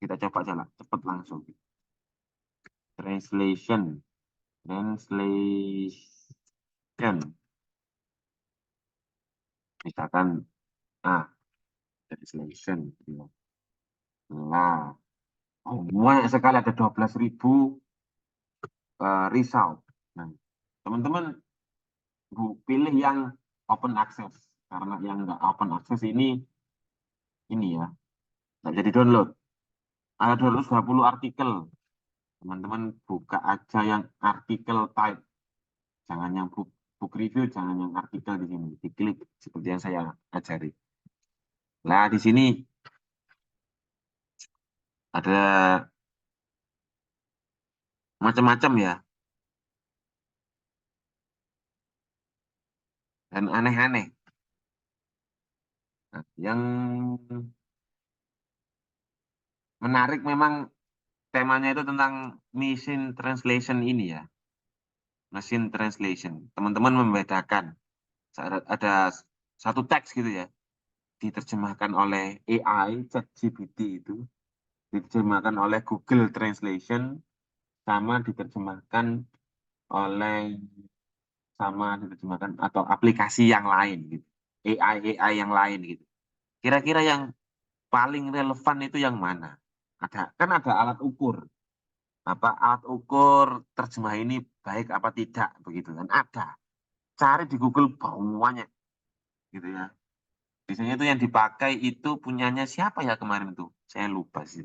kita coba aja lah, cepet langsung. Translation, misalkan, translation. Ya. Nah, banyak sekali ada 12.000 result. Nah, teman-teman pilih yang open access karena yang nggak open access ini ya nggak jadi download. Ada 220 artikel. Teman-teman buka aja yang artikel type, jangan yang book review, jangan yang artikel di sini. Diklik seperti yang saya ajari. Nah, di sini ada macam-macam ya dan aneh-aneh. Nah, yang menarik memang temanya itu tentang machine translation ini ya, machine translation. Teman-teman membedakan ada satu teks gitu ya, diterjemahkan oleh AI, ChatGPT itu, diterjemahkan oleh Google Translation, sama diterjemahkan oleh diterjemahkan atau aplikasi yang lain gitu, AI yang lain gitu. Kira-kira yang paling relevan itu yang mana? Ada alat ukur. Apa alat ukur terjemah ini baik apa tidak begitu kan? Ada. Cari di Google banyak gitu ya. Biasanya itu yang dipakai itu punyanya siapa ya kemarin tuh? Saya lupa sih.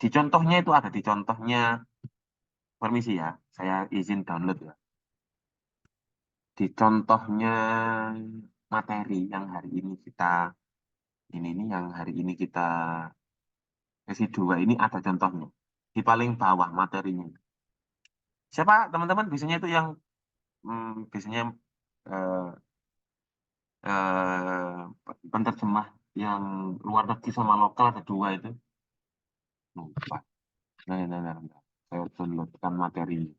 Di contohnya itu ada di contohnya, permisi ya, saya izin download ya. Di contohnya materi yang hari ini kita ini nih yang hari ini kita sesi 2 ini ada contohnya. Di paling bawah materinya. Siapa teman-teman biasanya itu yang biasanya eh, penerjemah yang luar negeri sama lokal ada 2 itu. Lupa. Nah. Saya downloadkan materi.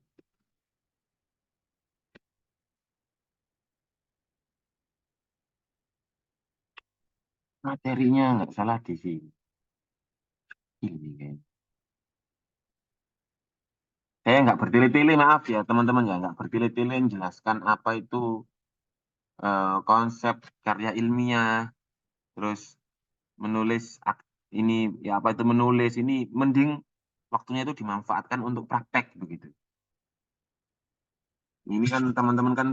Materinya nggak salah di sini. Ini kayaknya. Saya nggak bertele-tele, maaf ya teman-teman ya. Nggak bertele-tele menjelaskan apa itu konsep karya ilmiah. Terus menulis ini, ya apa itu menulis ini. Mending waktunya itu dimanfaatkan untuk praktek begitu. Ini kan teman-teman kan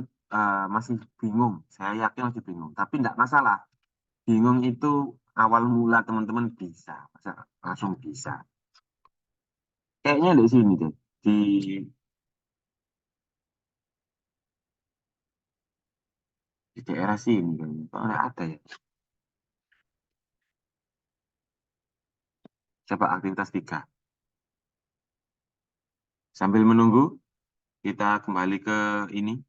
masih bingung. Saya yakin masih bingung. Tapi nggak masalah. Bingung itu awal mula teman-teman bisa. Masa langsung bisa. Kayaknya di sini deh. Di daerah sini kayaknya. Kok nggak ada ya? Coba aktivitas 3. Sambil menunggu, kita kembali ke ini.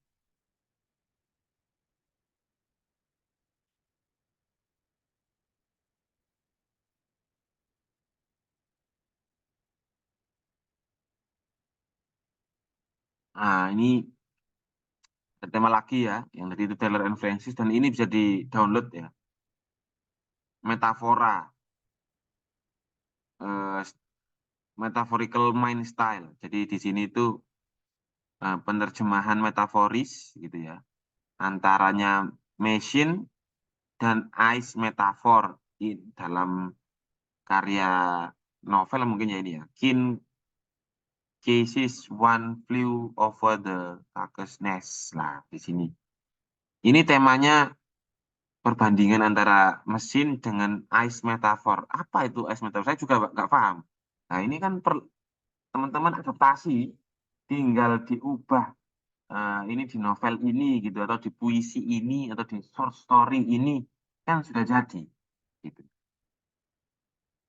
Nah, ini ada tema lagi ya, yang tadi itu Taylor and Francis, dan ini bisa di-download ya. Metafora, eh, metaphorical mind style. Jadi di sini itu penerjemahan metaforis gitu ya. Antaranya machine dan ice metafor dalam karya novel mungkin ya ini ya. Cases One Flew Over the Cuckoo's Nest lah di sini. Ini temanya perbandingan antara mesin dengan ice metaphor. Apa itu ice metaphor? Saya juga nggak paham. Nah ini kan teman-teman adaptasi, tinggal diubah ini di novel ini gitu atau di puisi ini atau di short story ini kan sudah jadi. Gitu.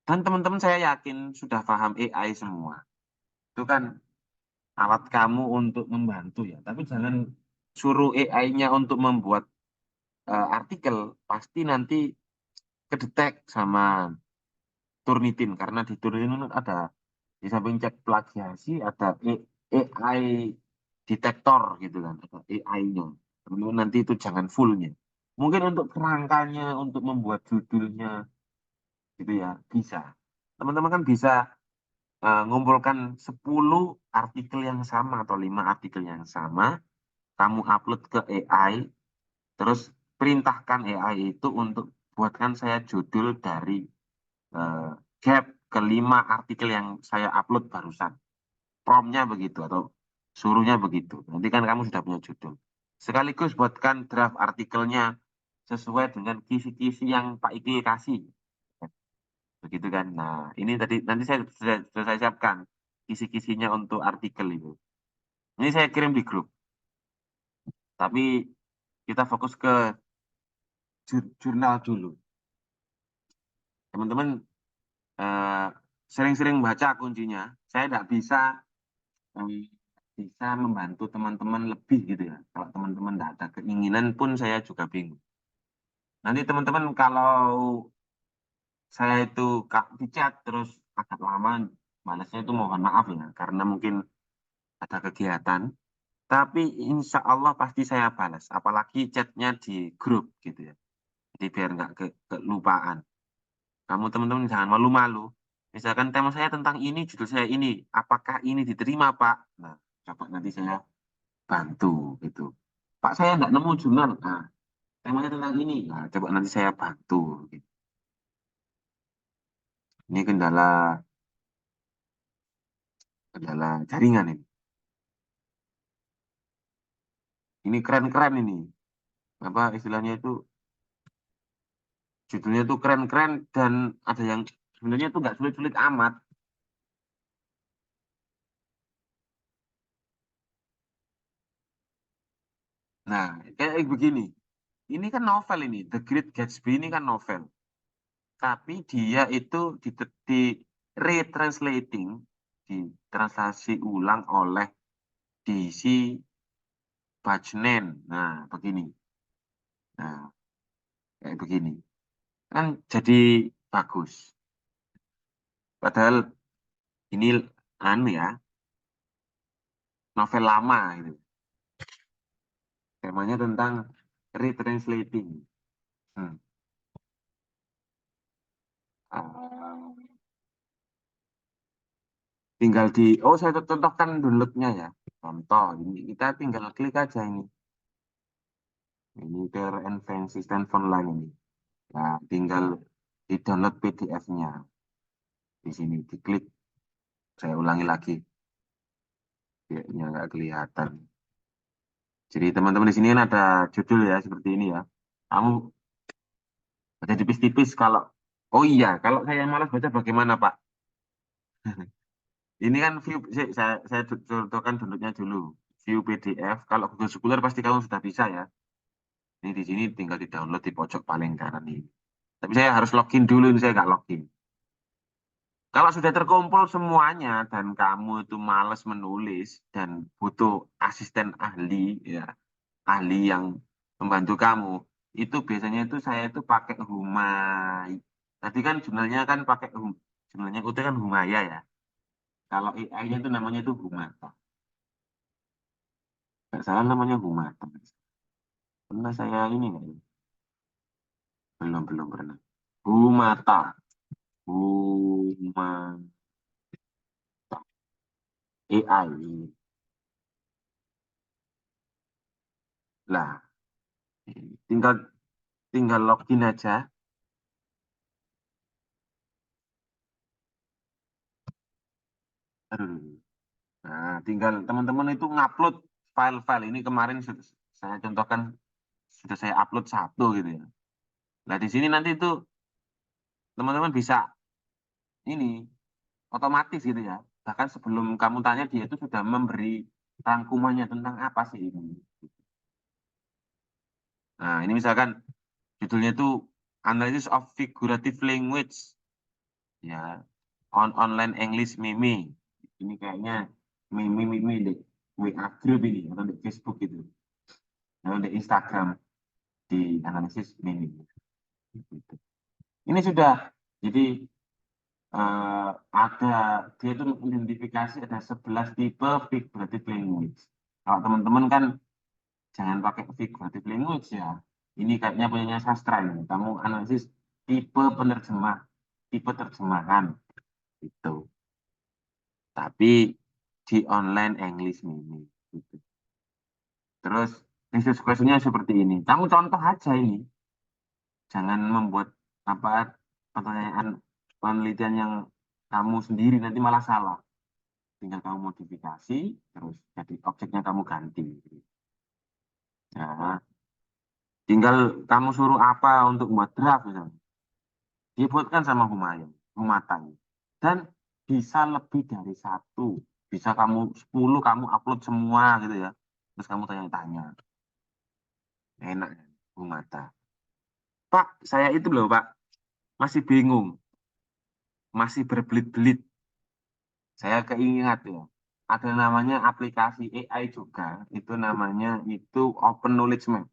Dan teman-teman saya yakin sudah paham AI semua. Itu kan alat kamu untuk membantu ya. Tapi jangan suruh AI-nya untuk membuat artikel, pasti nanti kedetek sama Turnitin. Karena di Turnitin ada, di samping cek plagiasi, ada AI detektor gitu kan. Ada AI-nya. Teman-teman nanti itu jangan fullnya. Mungkin untuk kerangkanya, untuk membuat judulnya, gitu ya, bisa. Teman-teman kan bisa ngumpulkan 10 artikel yang sama atau 5 artikel yang sama, kamu upload ke AI, terus perintahkan AI itu untuk buatkan saya judul dari eh, gap kelima artikel yang saya upload barusan. Promptnya begitu atau suruhnya begitu. Nanti kan kamu sudah punya judul. Sekaligus buatkan draft artikelnya sesuai dengan kisi-kisi yang Pak Ikil kasih. Begitu kan. Nah, ini tadi nanti saya sudah saya siapkan kisi-kisinya untuk artikel itu. Ini saya kirim di grup. Tapi kita fokus ke jurnal dulu. Teman-teman eh, sering-sering baca kuncinya. Saya tidak eh, bisa membantu teman-teman lebih gitu ya. Kalau teman-teman tidak ada keinginan pun saya juga bingung. Nanti teman-teman kalau saya itu di chat terus agak lama balasnya itu mohon maaf ya. Karena mungkin ada kegiatan. Tapi insya Allah pasti saya balas. Apalagi chatnya di grup gitu ya. Jadi biar nggak kelupaan. Kamu teman-teman jangan malu-malu. Misalkan tema saya tentang ini, judul saya ini. Apakah ini diterima, Pak? Nah, coba nanti saya bantu gitu. Pak, saya nggak nemu jurnal. Nah, temanya tentang ini. Nah, coba nanti saya bantu. Gitu. Ini kendala jaringan ini. Ini keren-keren ini. Apa istilahnya itu Judulnya tuh keren-keren dan ada yang sebenarnya tuh nggak sulit-sulit amat. Nah, kayak begini. Ini kan novel ini, The Great Gatsby ini kan novel. Tapi dia itu di retranslating, ditranslasi ulang oleh DC Bajnen. Nah, begini. Nah, kayak begini. Kan jadi bagus. Padahal ini anu ya, novel lama gitu. Temanya tentang retranslating. Hmm. Ah, tinggal saya contohkan downloadnya ya. Contoh, ini kita tinggal klik aja ini. Ini Care and Fancy Stand Online ini. Nah, tinggal di-download PDF-nya. Di sini diklik. Saya ulangi lagi. Kayaknya nggak kelihatan. Jadi teman-teman di sini kan ada judul ya seperti ini ya. Kamu baca tipis-tipis kalau oh iya, kalau saya malas baca bagaimana, Pak? Ini kan view saya contohkan downloadnya dulu. View PDF. Kalau Google Scholar pasti kamu sudah bisa ya. Ini di sini tinggal di-download di pojok paling kanan ini. Tapi saya harus login dulu, ini saya nggak login. Kalau sudah terkumpul semuanya dan kamu itu males menulis dan butuh asisten ahli, ya, ahli yang membantu kamu, itu biasanya itu saya itu pakai Humay. Tadi kan jumlahnya kan pakai jumlahnya itu kan Humaya ya. Kalau AI-nya itu namanya itu Humata. Nggak salah namanya Humata. Pernah saya ini nggak ya? Belum pernah. Humata. Humata. AI. Lah, tinggal tinggal login aja. Aduh. Nah, tinggal teman-teman itu ngupload file-file ini kemarin sudah saya contohkan sudah saya upload satu gitu ya. Nah, di sini nanti itu teman-teman bisa ini otomatis gitu ya. Bahkan sebelum kamu tanya dia itu sudah memberi rangkumannya tentang apa sih ini. Nah, ini misalkan judulnya itu Analysis of Figurative Language ya on Online English Meme. Ini kayaknya meme di WA group ini atau di Facebook gitu. Atau di Instagram di analisis meme. Gitu. Ini sudah jadi ada dia itu mengidentifikasi ada 11 tipe figurative language. Kalau teman-teman kan jangan pakai figurative language ya. Ini kayaknya punyanya sastra ini. Kamu analisis tipe penerjemah, tipe terjemahan itu. Tapi di online English ini. Gitu. Terus research question-nya seperti ini. Kamu contoh aja ini. Jangan membuat apa pertanyaan penelitian yang kamu sendiri nanti malah salah. Tinggal kamu modifikasi, terus jadi objeknya kamu ganti. Nah, tinggal kamu suruh apa untuk membuat draft misalnya. Dibuatkan sama Humayun, Humatan. Dan bisa lebih dari satu. Bisa kamu 10, kamu upload semua gitu ya. Terus kamu tanya-tanya. Enak kan, Humata. Pak, saya itu loh Pak, masih bingung. Masih berbelit-belit. Saya keingat ya. Ada namanya aplikasi AI juga. Itu namanya itu Open Knowledge Map.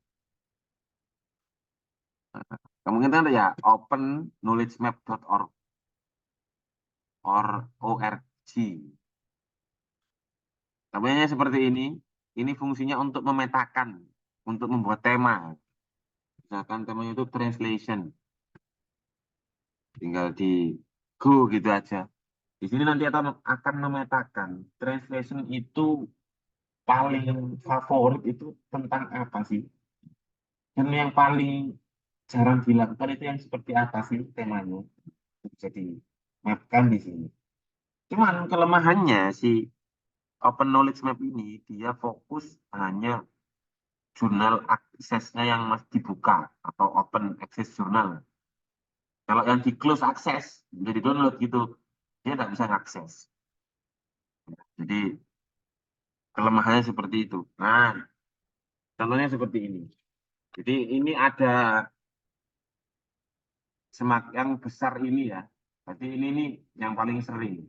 Kamu ingat ada ya openknowledgemap.org or org. Namanya seperti ini. Ini fungsinya untuk memetakan, untuk membuat tema. Misalkan temanya itu translation. Tinggal di go gitu aja. Di sini nanti akan memetakan translation itu paling favorit itu tentang apa sih? Dan yang paling jarang dilakukan itu yang seperti apa sih temanya? Jadi mapkan di sini. Cuman kelemahannya si Open Knowledge Map ini dia fokus hanya jurnal aksesnya yang masih dibuka atau open access jurnal. Kalau yang di close akses, jadi download gitu, dia nggak bisa ngakses. Jadi kelemahannya seperti itu. Nah, contohnya seperti ini. Jadi ini ada semakin besar ini ya. Berarti ini nih yang paling sering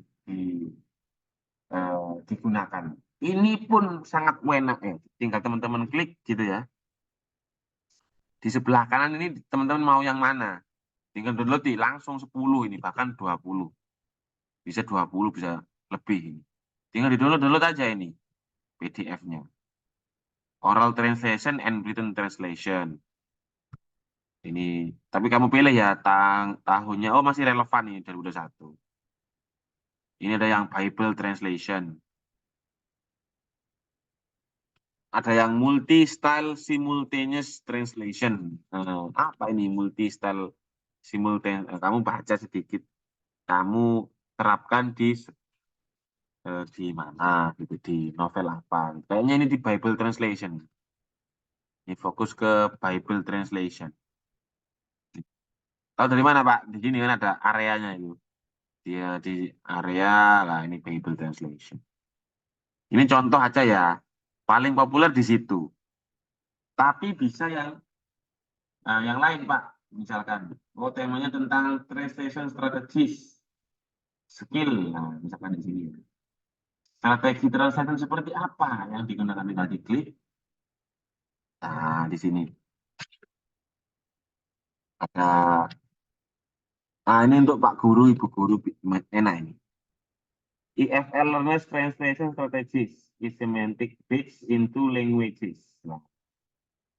digunakan. Ini pun sangat enak ya. Tinggal teman-teman klik gitu ya. Di sebelah kanan ini teman-teman mau yang mana? Tinggal download nih, langsung 10 ini, bahkan 20. Bisa 20, bisa lebih ini. Tinggal di-download aja ini PDF-nya. Oral translation and written translation. Ini, tapi kamu pilih ya tahunnya. Oh, masih relevan ini 2021. Ini ada yang Bible translation. Ada yang multi-style simultaneous translation. Apa ini multi-style simultaneous? Kamu baca sedikit. Kamu terapkan di mana gitu, di novel apa. Kayaknya ini di Bible translation. Ini fokus ke Bible translation. Tahu dari mana, Pak? Di sini kan ada areanya itu. Dia di area lah, ini Bible translation. Ini contoh aja ya. Paling populer di situ. Tapi bisa yang lain, Pak. Misalkan, oh temanya tentang translation strategies, skill. Nah, misalkan di sini. Strategi translation seperti apa yang digunakan, tinggal diklik. Nah, di sini ada. Nah, ini untuk Pak Guru, Ibu Guru, enak ini. EFL Learners Translation Strategies is semantic bridge into languages. Nah,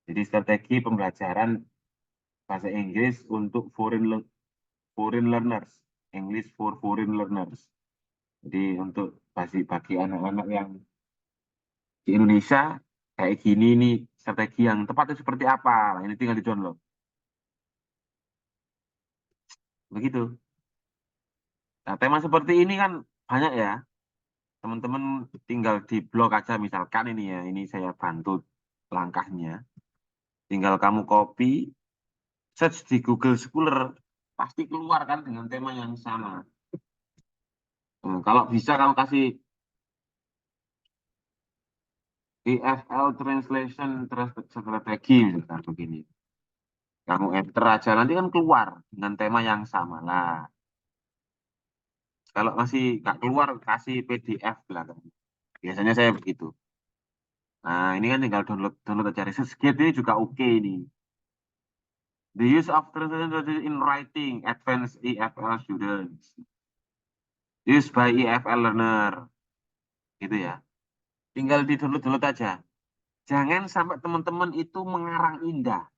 jadi strategi pembelajaran bahasa Inggris untuk foreign learners, English for foreign learners. Jadi untuk bagi anak-anak yang di Indonesia kayak gini nih, strategi yang tepat itu seperti apa? Nah, ini tinggal di-download. Begitu. Nah, tema seperti ini kan banyak ya. Teman-teman tinggal di blog aja misalkan ini ya, ini saya bantu langkahnya. Tinggal kamu copy, search di Google Scholar, pasti keluar kan dengan tema yang sama. Kalau bisa kamu kasih EFL Translation Strategi, misalkan begini. Kamu enter aja, nanti kan keluar dengan tema yang sama. Nah, kalau masih nggak keluar, kasih PDF belakang. Biasanya saya begitu. Nah, ini kan tinggal download aja. Research Gate ini juga oke ini. The use of translation in writing, advanced EFL students. Used by EFL learner. Gitu ya. Tinggal di-download aja. Jangan sampai teman-teman itu mengarang indah.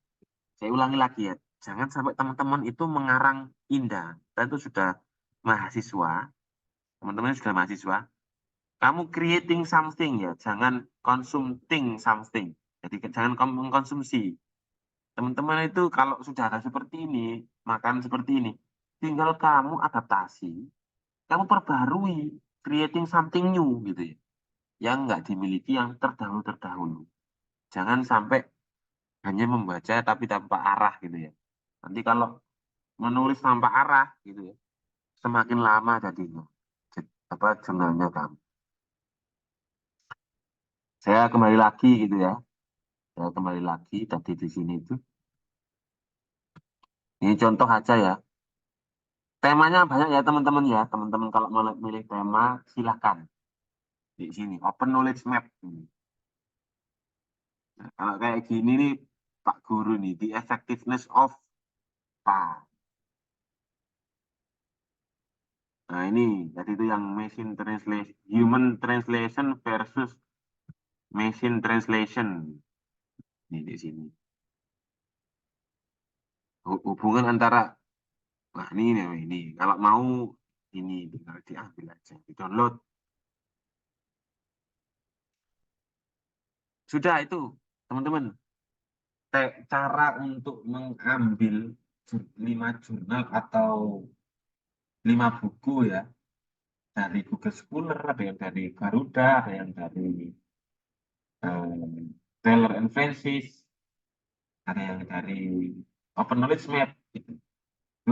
Saya ulangi lagi ya. Jangan sampai teman-teman itu mengarang indah. Kita itu sudah mahasiswa. Teman-teman sudah mahasiswa. Kamu creating something ya. Jangan consuming something. Jadi jangan mengkonsumsi. Teman-teman itu kalau sudah ada seperti ini, makan seperti ini, tinggal kamu adaptasi, kamu perbarui, creating something new gitu ya. Yang nggak dimiliki yang terdahulu-terdahulu. Jangan sampai hanya membaca tapi tanpa arah gitu ya. Nanti kalau menulis tanpa arah gitu ya, semakin lama jadinya. Apa jurnalnya kamu. Saya kembali lagi gitu ya. Saya kembali lagi tadi di sini itu. Ini contoh aja ya. Temanya banyak ya teman-teman ya. Teman-teman kalau mau milih tema silahkan di sini. Open Knowledge Map. Nah, kalau kayak gini nih Pak Guru nih, the effectiveness of apa. Nah ini, jadi itu yang machine translation, human translation versus machine translation. Ini di sini. Hubungan antara, nah ini. Kalau mau ini tinggal diambil aja, di download. Sudah itu, teman-teman. Cara untuk mengambil 5 jurnal atau 5 buku ya dari Google Scholar, ada yang dari Garuda, ada yang dari Taylor and Francis, ada yang dari Open Knowledge Map gitu.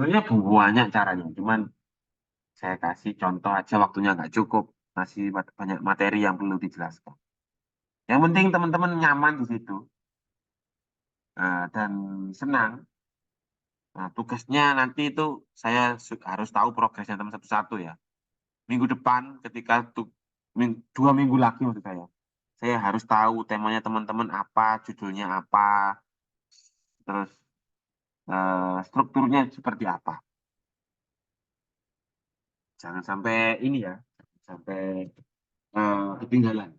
Sebenarnya banyak caranya, cuman saya kasih contoh aja, waktunya nggak cukup, masih banyak materi yang perlu dijelaskan. Yang penting teman-teman nyaman di situ dan senang. Nah, tugasnya nanti itu saya harus tahu progresnya teman satu-satu ya. Minggu depan ketika 2 minggu lagi maksud saya harus tahu temanya teman-teman apa, judulnya apa, terus strukturnya seperti apa. Jangan sampai ini ya, sampai ketinggalan.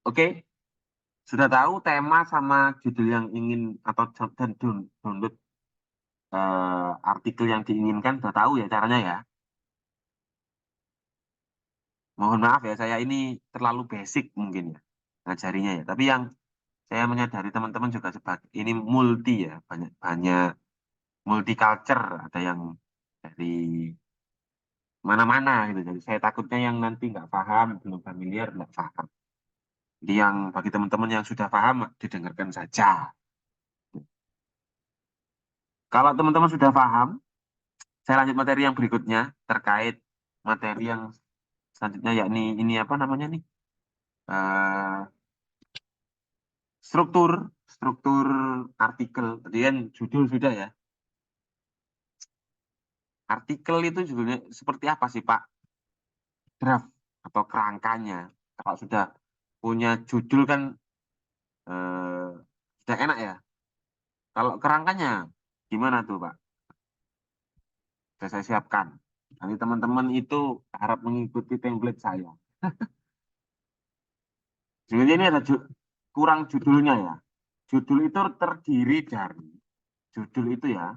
Oke, sudah tahu tema sama judul yang ingin atau dan download artikel yang diinginkan, sudah tahu ya caranya ya. Mohon maaf ya, saya ini terlalu basic mungkin ya ngajarinya ya. Tapi yang saya menyadari teman-teman juga sebagai ini multi ya, banyak banyak multicultural, ada yang dari mana-mana gitu. Jadi saya takutnya yang nanti nggak paham, belum familiar, nggak paham. Jadi yang bagi teman-teman yang sudah paham, didengarkan saja. Kalau teman-teman sudah paham, saya lanjut materi yang berikutnya terkait materi yang selanjutnya, yakni ini apa namanya nih? Eh, struktur struktur artikel. Tadi kan judul sudah ya. Artikel itu judulnya seperti apa sih Pak? Draft atau kerangkanya. Kalau sudah punya judul kan sudah enak ya. Kalau kerangkanya gimana tuh Pak? Sudah saya siapkan. Nanti teman-teman itu harap mengikuti template saya. Sebenarnya ini ada kurang judulnya ya. Judul itu terdiri dari judul itu ya.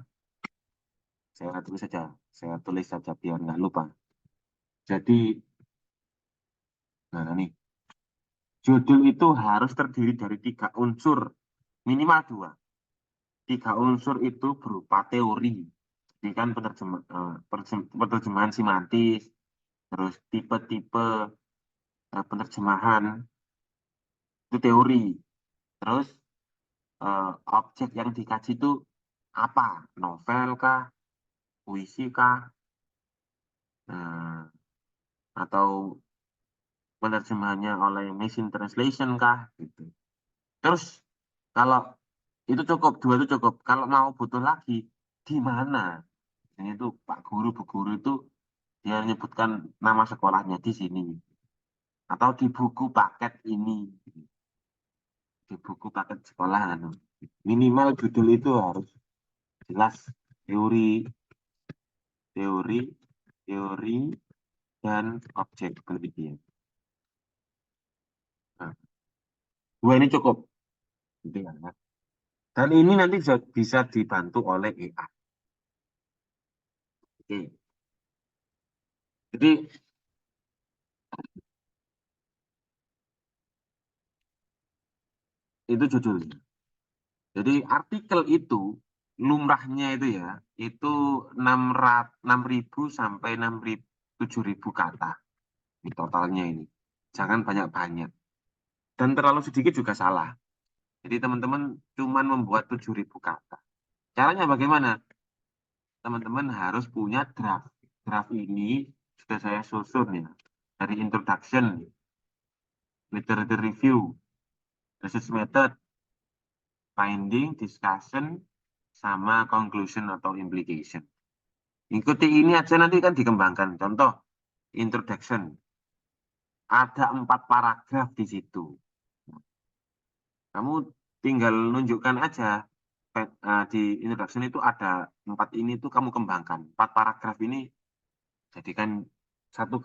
Saya tulis saja biar nggak lupa. Jadi, nah ini judul itu harus terdiri dari 3 unsur, minimal 2. 3 unsur itu berupa teori, ini kan penerjemahan simantis, terus tipe-tipe penerjemahan itu teori, terus objek yang dikaji itu apa, novel kah, puisi kah, nah, atau penerjemahannya oleh machine translation kah, gitu. Terus kalau itu cukup, 2 itu cukup. Kalau mau butuh lagi, di mana? Ini itu Pak Guru, Bu Guru itu dia menyebutkan nama sekolahnya di sini. Atau di buku paket ini. Di buku paket sekolah. Minimal judul itu harus jelas teori, teori, teori, dan objek penelitian. Nah, 2 ini cukup. Gitu ya. Dan ini nanti bisa dibantu oleh AI. Oke. Jadi itu judulnya. Jadi artikel itu lumrahnya itu ya, itu 6.000 sampai 7.000 kata di totalnya ini. Jangan banyak-banyak. Dan terlalu sedikit juga salah. Jadi teman-teman cuman membuat 7.000 kata. Caranya bagaimana? Teman-teman harus punya draft. Draft ini sudah saya susun ya. Dari introduction, literature review, research method, finding, discussion, sama conclusion atau implication. Ikuti ini aja nanti kan dikembangkan. Contoh, introduction. Ada 4 paragraf di situ. Kamu tinggal nunjukkan aja di introduction itu ada 4 ini tuh kamu kembangkan. 4 paragraf ini jadikan 4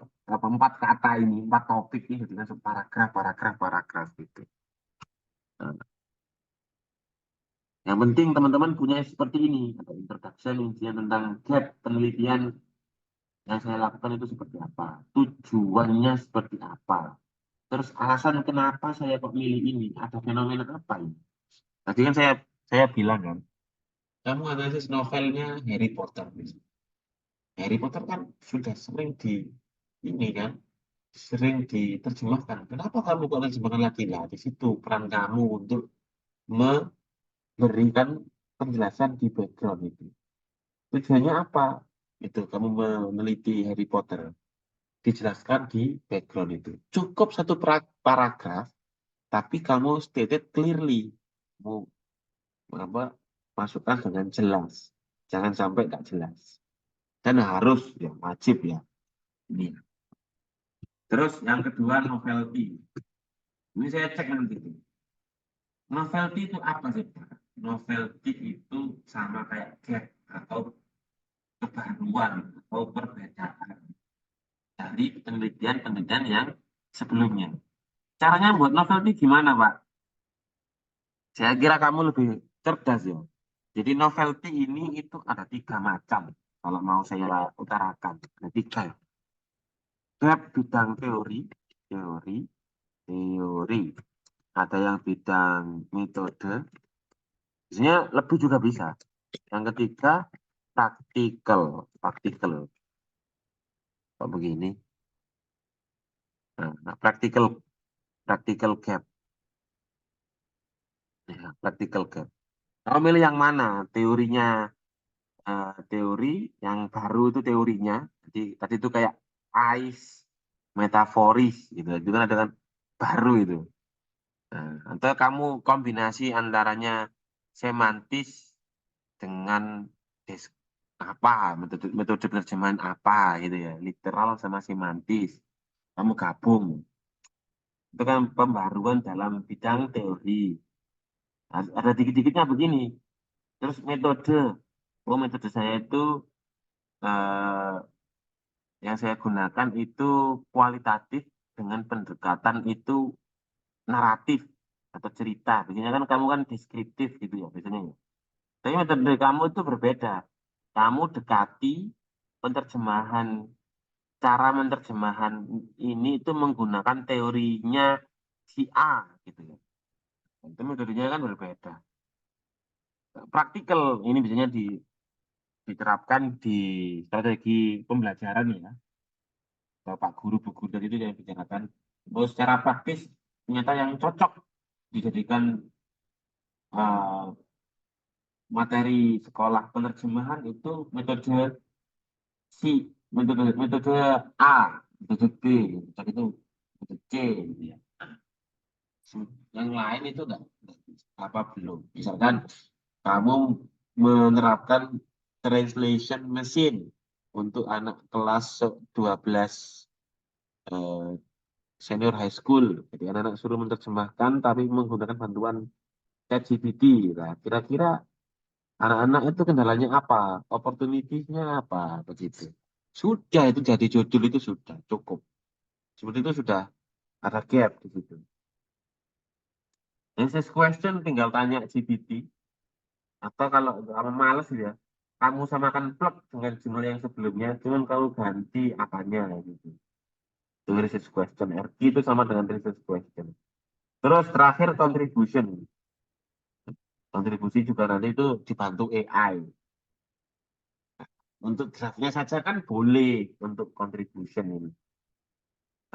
kata ini, 4 topik ini jadikan paragraf, paragraf, paragraf gitu. Nah, yang penting teman-teman punya seperti ini, atau introduction, intinya tentang gap penelitian yang saya lakukan itu seperti apa, tujuannya seperti apa, terus alasan kenapa saya kok milih ini, ada fenomena apa ini. Tadi kan saya bilang kan, kamu analisis novelnya Harry Potter. Harry Potter kan sudah sering ini kan, sering diterjemahkan. Kenapa kamu kok terjemahkan lagi lah? Di situ peran kamu untuk memberikan penjelasan di background itu. Tujuannya apa? Itu kamu meneliti Harry Potter. Dijelaskan di background itu. Cukup satu paragraf, tapi kamu stated clearly. Mau apa, masukkan dengan jelas. Jangan sampai nggak jelas. Dan harus, ya wajib ya. Ini. Terus yang kedua novelty. Ini saya cek nanti. Novelty itu apa sih, Pak? Novelty itu sama kayak gap atau kebaruan atau perbedaan dari penelitian-penelitian yang sebelumnya. Caranya buat novelty gimana, Pak? Saya kira kamu lebih cerdas ya. Jadi novelty ini itu ada 3 macam. Kalau mau saya utarakan, ada 3. Gap bidang teori, teori, teori. Ada yang bidang metode, biasanya lebih juga bisa. Yang ketiga, praktikal. Praktikal. Kok begini? Nah, praktikal gap. Ya, praktikal gap. Kamu milih yang mana? Teorinya, teori yang baru itu teorinya. Jadi tadi itu kayak ice, metaforis gitu. Itu kan ada kan baru itu. Nah, atau kamu kombinasi antaranya semantis dengan apa, metode metode penerjemahan apa gitu ya, literal sama semantis. Kamu gabung. Itu kan pembaruan dalam bidang teori. Ada dikit-dikitnya begini. Terus metode. Oh, metode saya itu eh, yang saya gunakan itu kualitatif dengan pendekatan itu naratif atau cerita. Biasanya kan kamu kan deskriptif gitu ya biasanya, ya. Tapi metode kamu itu berbeda. Kamu dekati penerjemahan, cara menerjemahan ini itu menggunakan teorinya si A gitu ya. Itu metodenya kan berbeda. Praktikal ini biasanya diterapkan di strategi pembelajaran ya. Bapak guru, bu guru tadi itu yang bicarakan. Bahwa secara praktis ternyata yang cocok dijadikan materi sekolah penerjemahan itu metode C, metode A, metode B, metode itu metode C, gitu ya. Yang lain itu enggak apa belum. Misalkan kamu menerapkan translation machine untuk anak kelas 12 eh, senior high school. Jadi anak-anak suruh menerjemahkan tapi menggunakan bantuan ChatGPT. Nah, kira-kira anak-anak itu kendalanya apa? Opportunity-nya apa? Begitu. Sudah itu jadi judul itu sudah cukup. Seperti itu sudah ada gap di situ. Next question tinggal tanya GPT. Atau kalau kamu males ya, kamu samakan plug dengan jumlah yang sebelumnya, cuman kamu ganti apanya gitu. Itu research question. RQ itu sama dengan research question. Terus terakhir contribution. Kontribusi juga nanti itu dibantu AI. Untuk draftnya saja kan boleh untuk contribution ini.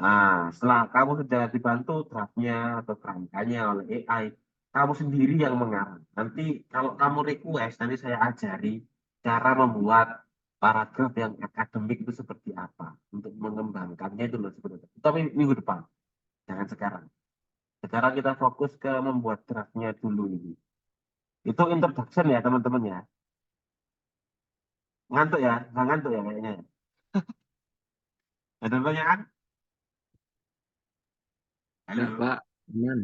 Nah, setelah kamu sudah dibantu draftnya atau kerangkanya oleh AI, kamu sendiri yang mengarang. Nanti kalau kamu request, nanti saya ajari cara membuat paragraf yang akademik itu seperti apa. Untuk mengembangkannya itu loh sebenarnya. Tapi minggu depan, jangan sekarang. Sekarang kita fokus ke membuat draftnya dulu ini. Itu introduction ya teman-teman ya. Ngantuk ya? Nggak ngantuk ya kayaknya. Ada pertanyaan? Ya, Halo, Pak. Aman.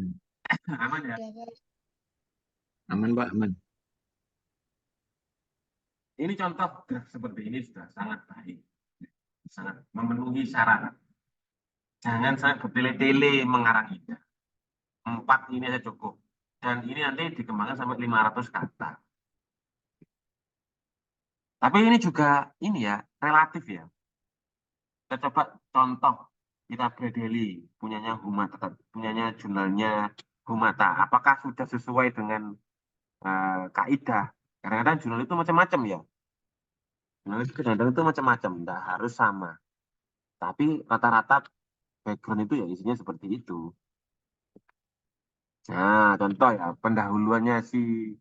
aman ya? Aman, Pak. Aman. Ini contoh draft seperti ini sudah sangat baik. Sangat memenuhi syarat. Jangan sangat bertele-tele mengarang ide. 4 ini aja cukup. Dan ini nanti dikembangkan sampai 500 kata. Tapi ini juga ini ya, relatif ya. Kita coba contoh kita Bradley, punyanya Humata, punyanya jurnalnya Humata. Apakah sudah sesuai dengan kaidah? Kadang-kadang jurnal itu macam-macam ya. Jurnal itu kadang-kadang itu macam-macam, tidak harus sama. Tapi rata-rata background itu ya isinya seperti itu. Nah, contoh ya, pendahuluannya si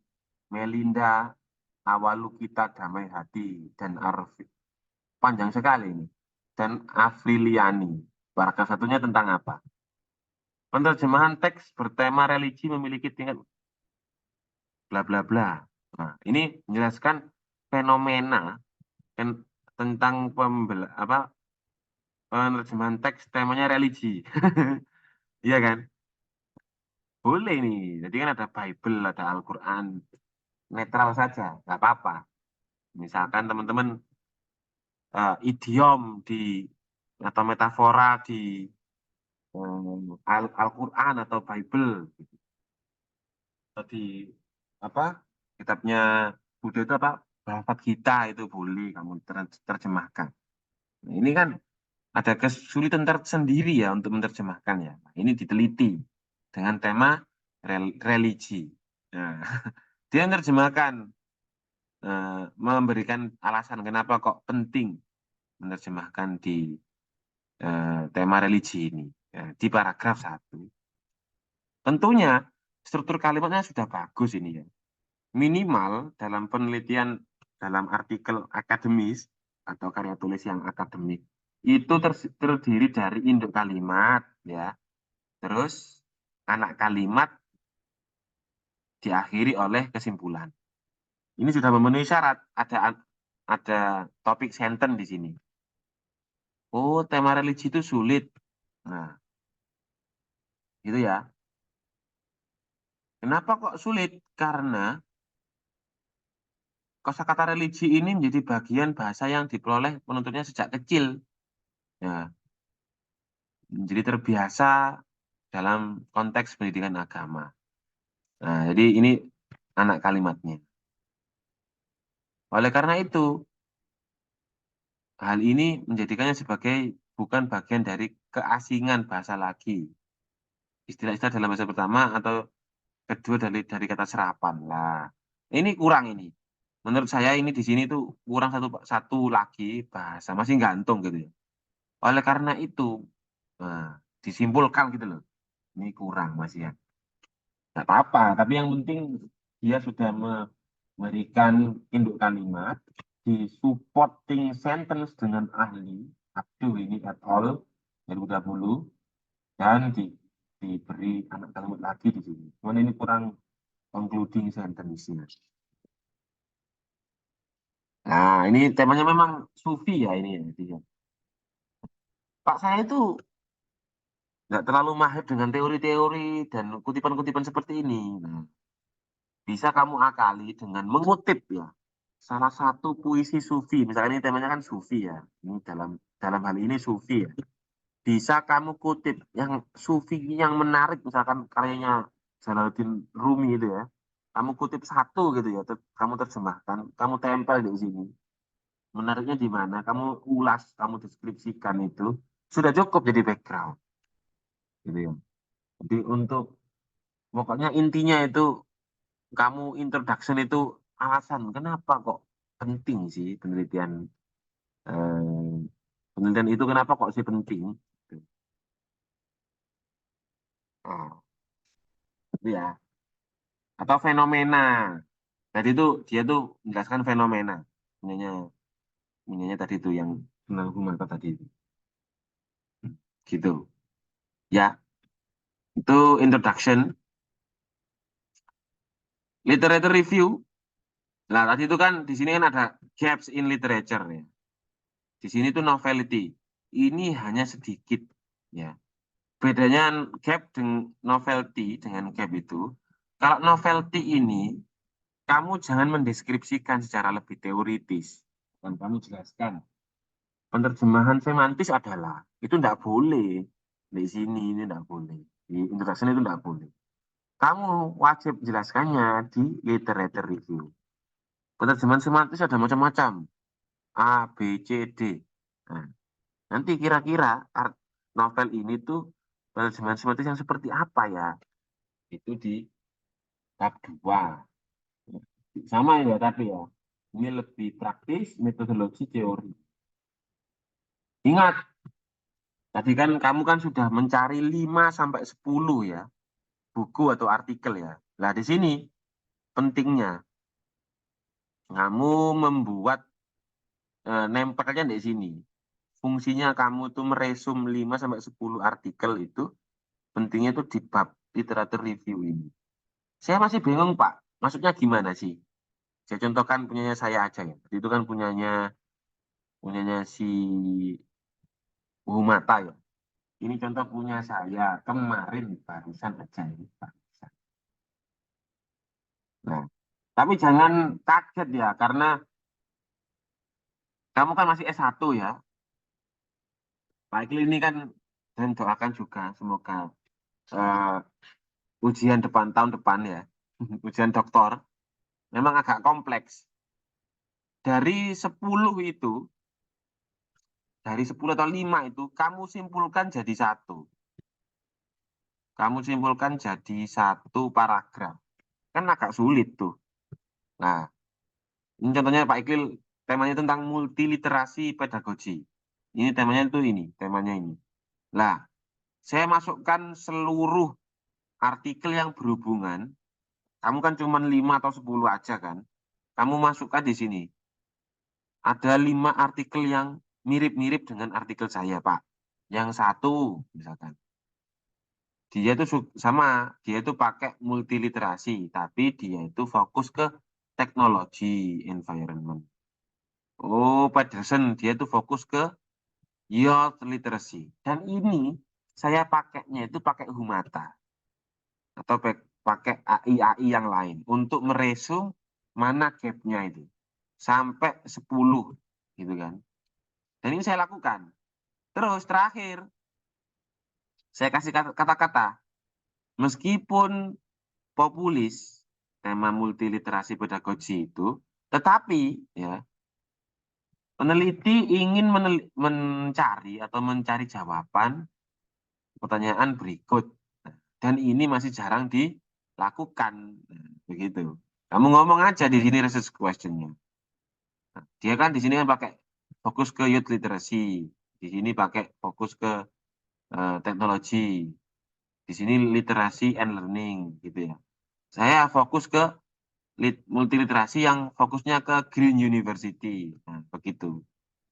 Melinda, Awalu Kita Damai Hati, dan Arfi. Panjang sekali ini. Dan Afriliani. Paragraf satunya tentang apa? Penerjemahan teks bertema religi memiliki tingkat bla bla bla. Nah, ini menjelaskan fenomena tentang penerjemahan teks temanya religi. Iya kan? Boleh nih. Jadi kan ada Bible, ada Al-Quran. Netral saja, nggak apa-apa. Misalkan teman-teman idiom atau metafora di Al-Quran atau Bible. Atau di apa kitabnya Buddha itu apa? Bhagavad Gita itu boleh kamu terjemahkan. Nah, ini kan ada kesulitan tersendiri ya untuk menerjemahkan ya. Nah, ini diteliti dengan tema religi. Nah, dia menerjemahkan memberikan alasan kenapa kok penting menerjemahkan di tema religi ini di paragraf 1. Tentunya struktur kalimatnya sudah bagus ini ya. Minimal dalam penelitian dalam artikel akademis atau karya tulis yang akademik itu terdiri dari induk kalimat ya. Terus anak kalimat diakhiri oleh kesimpulan. Ini sudah memenuhi syarat. Ada topik sentence di sini. Oh, tema religi itu sulit. Nah, gitu ya. Kenapa kok sulit? Karena kosakata religi ini menjadi bagian bahasa yang diperoleh penuturnya sejak kecil. Ya, menjadi terbiasa dalam konteks pendidikan agama. Nah, jadi ini anak kalimatnya. Oleh karena itu, hal ini menjadikannya sebagai bukan bagian dari keasingan bahasa lagi. Istilah-istilah dalam bahasa pertama atau kedua dari kata serapan. Lah, ini kurang ini. Menurut saya ini di sini tuh kurang satu lagi bahasa masih gantung gitu ya. Oleh karena itu, nah, disimpulkan gitu loh. Ini kurang masih ya. Nggak apa-apa, tapi yang penting dia sudah memberikan induk kalimat di supporting sentence dengan ahli Abdu ini et al. 2020 dan diberi anak kalimat lagi di sini. Cuman ini kurang concluding sentence-nya. Nah, ini temanya memang sufi ya ini ya. Pak saya itu nggak terlalu mahir dengan teori-teori dan kutipan-kutipan seperti ini. Nah, bisa kamu akali dengan mengutip ya salah satu puisi sufi. Misalkan ini temanya kan sufi ya. Ini dalam hal ini sufi ya. Bisa kamu kutip yang sufi yang menarik, misalkan karyanya Jalaluddin Rumi itu ya. Kamu kutip satu gitu ya, kamu terjemahkan, kamu tempel di sini. Menariknya di mana? Kamu ulas, kamu deskripsikan itu sudah cukup jadi background, gitu ya. Jadi untuk pokoknya intinya itu kamu introduction itu alasan kenapa kok penting sih eh, penelitian itu kenapa kok sih penting? Oh, itu ya. Atau fenomena. Tadi itu dia tuh menjelaskan fenomena. Ininya, ininya tadi itu yang kenal mata tadi itu. Gitu. Ya, itu introduction. Literature review. Nah, tadi itu kan di sini kan ada gaps in literature ya. Di sini tuh novelty. Ini hanya sedikit ya. Bedanya gap dengan novelty dengan gap itu, kalau novelty ini kamu jangan mendeskripsikan secara lebih teoritis. Dan kamu jelaskan. Penerjemahan semantis adalah itu tidak boleh di sini ini tidak boleh di introduction itu tidak boleh. Kamu wajib jelaskannya di literature review. Penerjemahan semantis ada macam-macam A, B, C, D. Nah, nanti kira-kira novel ini tuh penerjemahan semantis yang seperti apa ya? Itu di tab 2. Sama ya tapi ya. Ini lebih praktis, metodologi, teori. Ingat, tadi kan kamu kan sudah mencari 5 sampai 10 ya buku atau artikel ya. Nah, di sini pentingnya Kamu membuat nempelnya di sini. Fungsinya kamu tuh meresum 5 sampai 10 artikel itu pentingnya tuh di bab literatur review ini. Saya masih bingung, Pak. Maksudnya gimana sih? Saya contohkan punyanya saya aja ya. Itu kan punyanya si Humata ya. Ini contoh punya saya kemarin barusan aja ini barusan. Nah, tapi jangan kaget ya karena kamu kan masih S1 ya. Pak Ikil ini kan dan doakan juga semoga ujian depan tahun depan ya. Ujian doktor memang agak kompleks. Dari 10 itu, dari 10 atau 5 itu kamu simpulkan jadi satu. Kamu simpulkan jadi satu paragraf. Kan agak sulit tuh. Nah, ini contohnya Pak Iqbal, temanya tentang multiliterasi pedagogi. Ini temanya itu ini, temanya ini. Lah, saya masukkan seluruh artikel yang berhubungan. Kamu kan cuma 5 atau 10 aja kan. Kamu masukkan di sini. Ada 5 artikel yang mirip-mirip dengan artikel saya, Pak. Yang satu, misalkan. Dia itu sama, dia itu pakai multiliterasi, tapi dia itu fokus ke teknologi environment. Oh, Peterson, dia itu fokus ke youth literacy. Dan ini saya pakainya itu pakai Humata atau pakai AI yang lain untuk meresum mana gap-nya itu sampai 10 gitu kan. Dan ini saya lakukan. Terus terakhir saya kasih kata-kata meskipun populis tema multiliterasi pedagogi itu, tetapi ya peneliti ingin mencari atau mencari jawaban pertanyaan berikut. Dan ini masih jarang dilakukan. Begitu. Kamu ngomong aja di sini research question-nya. Dia kan di sini kan pakai fokus ke youth literacy. Di sini pakai fokus ke teknologi. Di sini literasi and learning gitu ya. Saya fokus ke multiliterasi yang fokusnya ke Green University. Nah, begitu.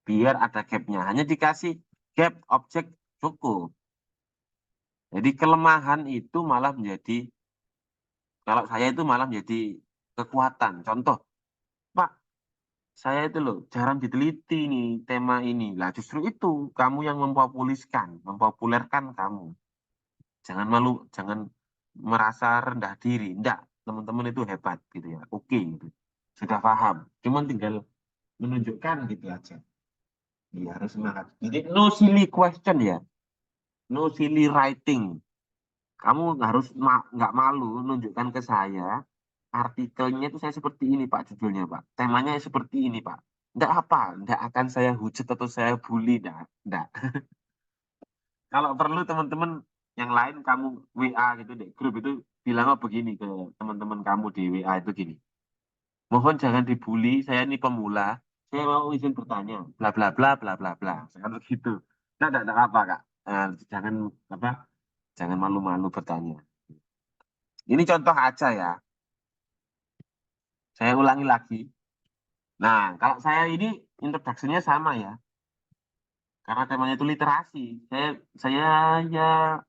Biar ada gap-nya. Hanya dikasih gap objek cukup. Jadi kelemahan itu malah menjadi, kalau saya itu malah menjadi kekuatan. Contoh, Pak, saya itu loh jarang diteliti nih tema ini. Lah justru itu kamu yang mempopulerkan kamu. Jangan malu, jangan merasa rendah diri. Enggak, teman-teman itu hebat gitu ya. Oke gitu. Sudah paham. Cuman tinggal menunjukkan gitu aja. Iya, harus semangat. Jadi no silly question ya. No silly writing. Kamu harus nggak malu menunjukkan ke saya artikelnya itu saya seperti ini Pak, judulnya Pak. Temanya seperti ini Pak. Enggak apa, enggak akan saya hujat atau saya bully, enggak. Kalau perlu teman-teman yang lain kamu WA gitu deh, grup itu bilang begini ke teman-teman kamu di WA itu gini. Mohon jangan dibully, saya ini pemula. Saya mau izin bertanya, bla bla bla bla bla bla. Saya begitu. Enggak apa Kak. Jangan apa? Jangan malu-malu bertanya. Ini contoh aja ya. Saya ulangi lagi. Nah, kalau saya ini introduction-nya sama ya. Karena temanya itu literasi. Saya ya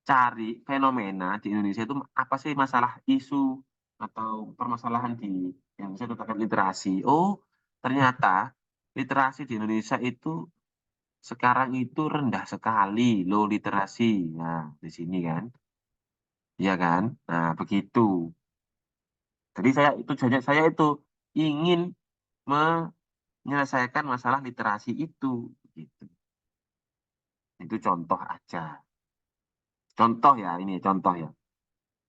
cari fenomena di Indonesia itu apa sih masalah isu atau permasalahan di yang saya terkait literasi. Oh, ternyata literasi di Indonesia itu sekarang itu rendah sekali, low literasi. Nah, di sini kan. Iya kan? Nah, begitu. Jadi saya itu ingin menyelesaikan masalah literasi itu. Gitu. Itu contoh aja. Contoh ya, ini contoh ya.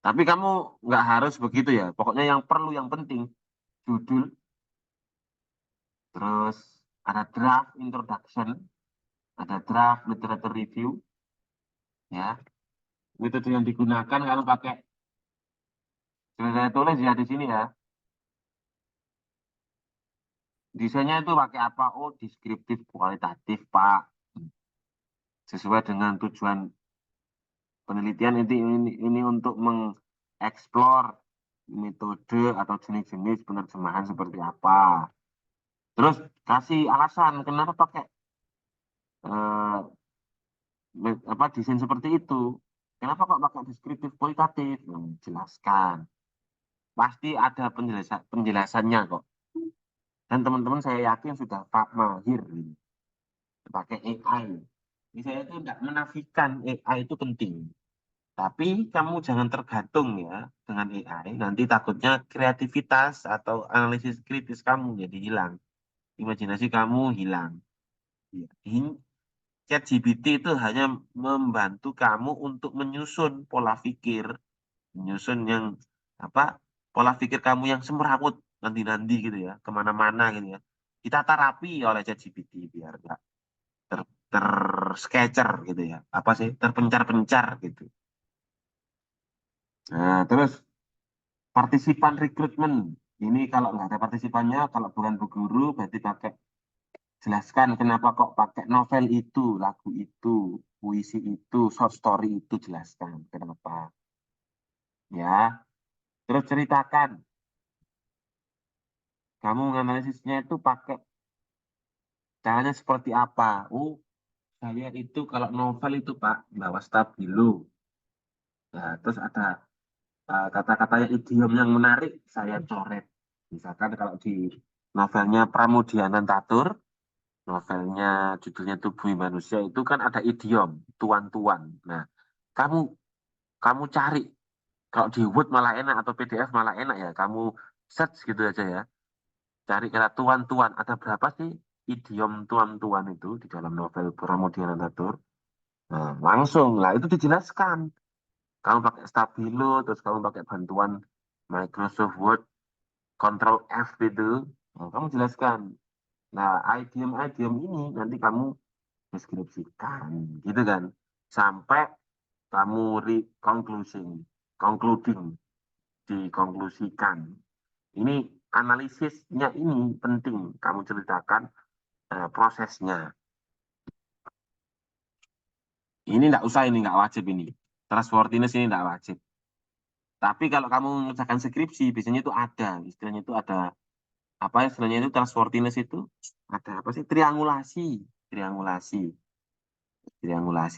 Tapi kamu nggak harus begitu ya. Pokoknya yang perlu, yang penting, judul, terus ada draft introduction, ada draft literature review, ya. Metode yang digunakan kalau pakai, sudah saya tulis ya di sini ya. Desainnya itu pakai apa? Oh, deskriptif, kualitatif, Pak. Sesuai dengan tujuan penelitian ini untuk mengeksplor metode atau jenis-jenis penerjemahan seperti apa. Terus kasih alasan kenapa pakai desain seperti itu. Kenapa kok pakai deskriptif kualitatif? Jelaskan. Pasti ada penjelasannya kok. Dan teman-teman saya yakin sudah mahir ini. Pakai AI. Ini saya itu tidak menafikan AI itu penting. Tapi kamu jangan tergantung ya dengan AI. Nanti takutnya kreativitas atau analisis kritis kamu jadi hilang. Imajinasi kamu hilang. Ya. Ini ChatGPT itu hanya membantu kamu untuk menyusun pola pikir, menyusun yang apa pola pikir kamu yang semrawut nanti gitu ya, kemana-mana gitu ya. Kita terapi oleh ChatGPT biar nggak ter tersketcher gitu ya, apa sih terpencar-pencar gitu. Nah, terus partisipan rekrutmen. Ini kalau nggak ada partisipannya, kalau bukan bu guru, berarti pakai jelaskan kenapa kok pakai novel itu, lagu itu, puisi itu, short story itu, jelaskan kenapa. Ya, terus ceritakan. Kamu menganalisisnya itu pakai caranya seperti apa. Oh, saya itu kalau novel itu Pak, bawa stabilo. Nah, terus ada kata-kata yang idiom yang menarik, saya coret. Misalkan kalau di novelnya Pramudiana Tatur, novelnya judulnya itu Bumi Manusia itu kan ada idiom tuan-tuan. Nah, kamu kamu cari kalau di Word malah enak atau PDF malah enak ya. Kamu search gitu aja ya. Cari kata tuan-tuan. Ada berapa sih idiom tuan-tuan itu di dalam novel Pramudiana Tatur? Nah, langsung lah itu dijelaskan. Kamu pakai Stabilo, terus kamu pakai bantuan Microsoft Word, Control F gitu. Nah, kamu jelaskan. Nah, idiom-idiom ini nanti kamu deskripsikan gitu kan sampai kamu concluding dikonklusikan ini analisisnya ini penting kamu ceritakan prosesnya ini enggak usah ini enggak wajib ini trustworthiness ini enggak wajib tapi kalau kamu mengerjakan skripsi biasanya itu ada istilahnya itu ada apa istilahnya itu trustworthiness itu ada apa sih triangulasi triangulasi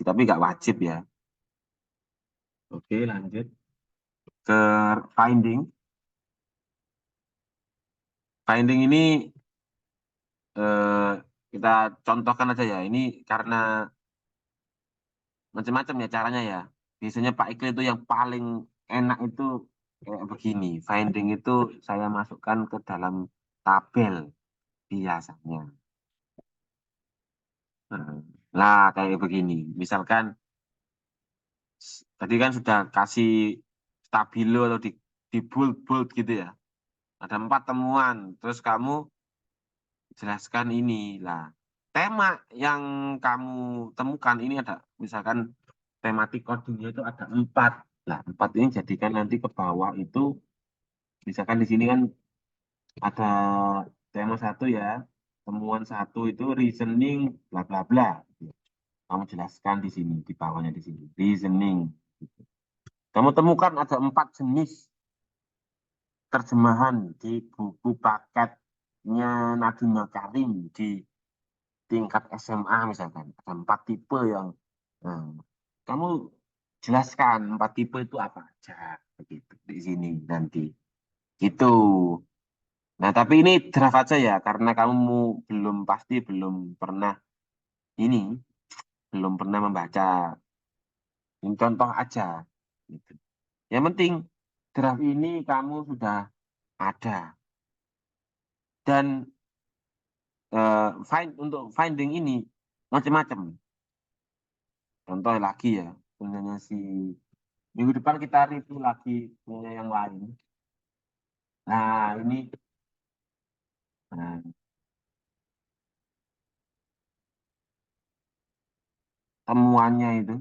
tapi enggak wajib ya. Oke, lanjut ke finding. Finding ini eh, kita contohkan aja ya. Ini karena macam-macam ya caranya ya. Biasanya Pak Ikil itu yang paling enak itu kayak begini. Finding itu saya masukkan ke dalam tabel biasanya. Nah, kayak begini. Misalkan tadi kan sudah kasih stabilo atau di bold gitu ya. Ada 4 temuan. Terus kamu jelaskan ini lah. Tema yang kamu temukan ini ada, misalkan tematik codingnya itu ada 4. Nah, 4 ini jadikan nanti ke bawah itu, misalkan di sini kan ada tema 1 ya, temuan 1 itu reasoning bla bla bla. Kamu jelaskan di sini, di bawahnya di sini, reasoning. Kamu temukan ada 4 jenis terjemahan di buku paketnya Nadiem Makarim di tingkat SMA misalkan ada 4 tipe yang kamu jelaskan 4 tipe itu apa aja begitu di sini nanti gitu. Nah tapi ini draft aja ya karena kamu belum pasti belum pernah ini belum pernah membaca ini contoh aja gitu. Yang penting draft ini kamu sudah ada dan untuk finding ini macam-macam. Contoh lagi ya, punyanya si minggu depan kita review lagi punya yang lain. Nah, ini nah, temuannya itu.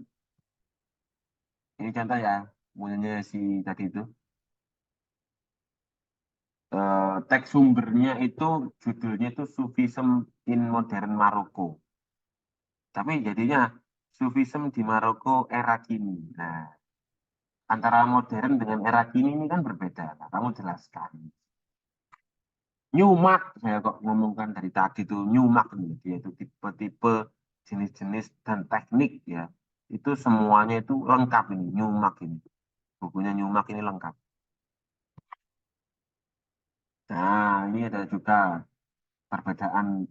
Ini contoh ya, punyanya si tadi itu. Teks sumbernya itu judulnya itu Sufism in Modern Maroko. Tapi jadinya Sufism di Maroko era kini. Nah, antara modern dengan era kini ini kan berbeda. Nah, kamu jelaskan. Nyumak, saya kok ngomongkan dari tadi tuh nyumak nih, dia itu tipe-tipe jenis-jenis dan teknik ya. Itu semuanya itu lengkap ini, nyumak ini. Bukunya nyumak ini lengkap. Nah, ini ada juga perbedaan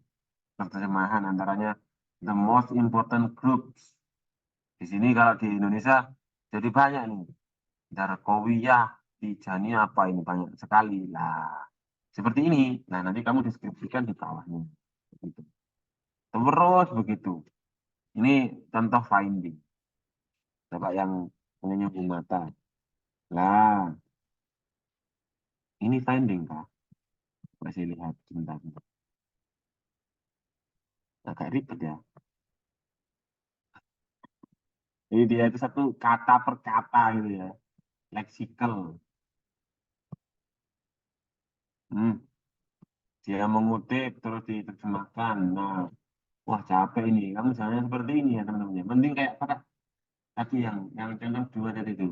terjemahan antaranya the most important groups. Di sini kalau di Indonesia jadi banyak nih. Darkowiyah, Tijani apa ini banyak sekali. Nah, seperti ini. Nah, nanti kamu deskripsikan di bawahnya. Begitu. Terus begitu. Ini contoh finding. Coba yang penyambung mata. Lah, ini finding kah? Masih lihat sebentar. Agak ribet ya. Jadi dia itu satu kata per kata gitu ya. Leksikal. Dia mengutip terus diterjemahkan. Nah, wah capek ini. Kamu jangan seperti ini ya teman-teman. Mending kayak pada tadi yang contoh dua tadi itu.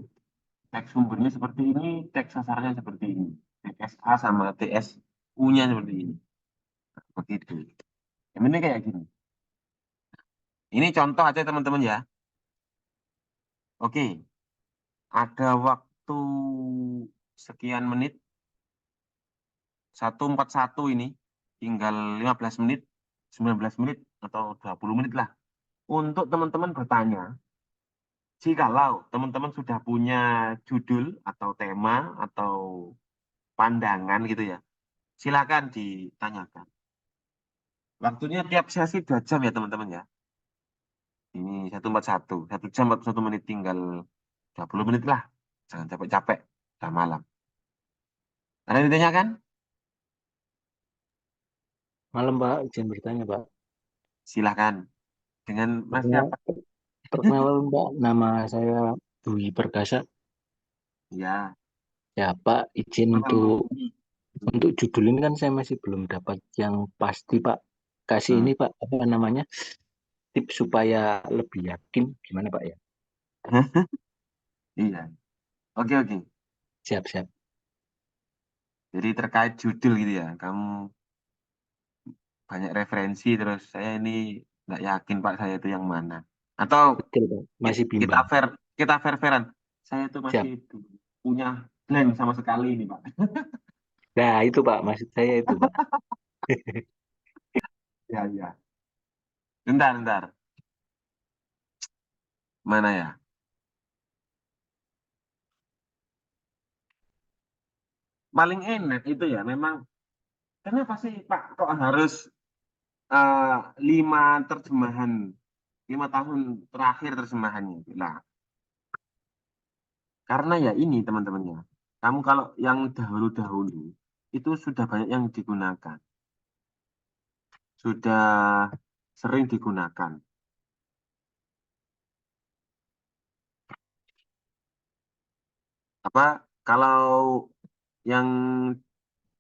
Teks sumbernya seperti ini, teks sasarannya seperti ini. TSA sama TSU-nya seperti ini. Begitu. Yang penting kayak gini. Ini contoh aja teman-teman ya. Oke, ada waktu sekian menit, 141 ini, tinggal 15 menit, 19 menit, atau 20 menit lah. Untuk teman-teman bertanya, jikalau teman-teman sudah punya judul atau tema atau pandangan gitu ya, silakan ditanyakan. Waktunya tiap sesi 2 jam ya teman-teman ya. Ini 141, 1 jam 41 menit tinggal 20 menit lah. Jangan capek-capek, udah malam. Ada yang ditanyakan? Malam Pak, izin bertanya Pak. Silahkan. Dengan Mas Perkenal- siapa? Perkenalan Pak, nama saya Dwi Perkasa. Ya. Ya Pak, izin untuk judul ini kan saya masih belum dapat yang pasti Pak. Kasih Hmm. ini Pak, apa namanya? Tips supaya lebih yakin gimana Pak ya? Iya. Oke, oke. Siap-siap. Jadi terkait judul gitu ya. Kamu banyak referensi terus saya ini nggak yakin Pak saya itu yang mana. Atau Betul Pak, masih kita bimbang. fair kita fair-fairan. Saya itu masih Siap. punya blank sama sekali ini Pak. Nah itu Pak, maksud saya itu Pak. Ya, ya. Bentar, bentar. Mana ya? Paling enak itu ya memang kenapa sih Pak kok harus eh, 5 terjemahan 5 tahun terakhir terjemahannya? Nah, karena ya ini teman-teman ya. Kamu kalau yang dahulu-dahulu itu sudah banyak yang digunakan, sudah sering digunakan. Apa kalau yang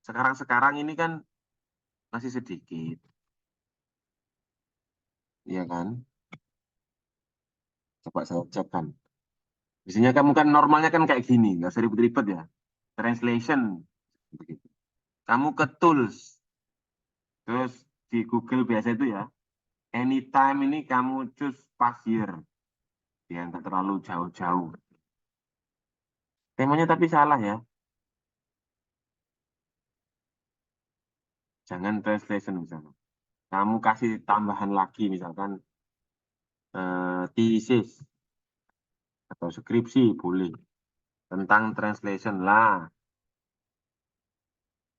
sekarang-sekarang ini kan masih sedikit, ya kan? Coba saya cek kan. Biasanya kamu kan normalnya kan kayak gini, nggak usah ribet-ribet ya. Translation, begitu. Kamu ke tools, terus di Google biasa itu ya. Anytime ini kamu choose past year, ya nggak terlalu jauh-jauh. Temanya tapi salah ya. Jangan translation misalnya. Kamu kasih tambahan lagi misalkan thesis atau skripsi boleh tentang translation lah.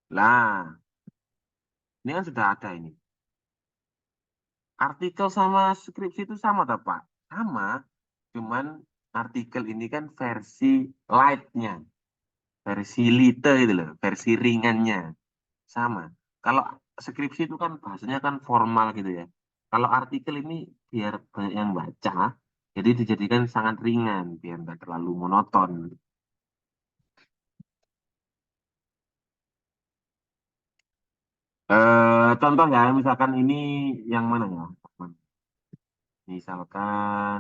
Lah, ini kan sudah ada ini. Artikel sama skripsi itu sama tak Pak? Sama, cuman artikel ini kan versi light-nya, versi lite itu loh, versi ringannya. Sama. Kalau skripsi itu kan bahasanya kan formal gitu ya. Kalau artikel ini biar banyak yang baca, jadi dijadikan sangat ringan, biar nggak terlalu monoton. Contoh ya, misalkan ini yang mana ya? Misalkan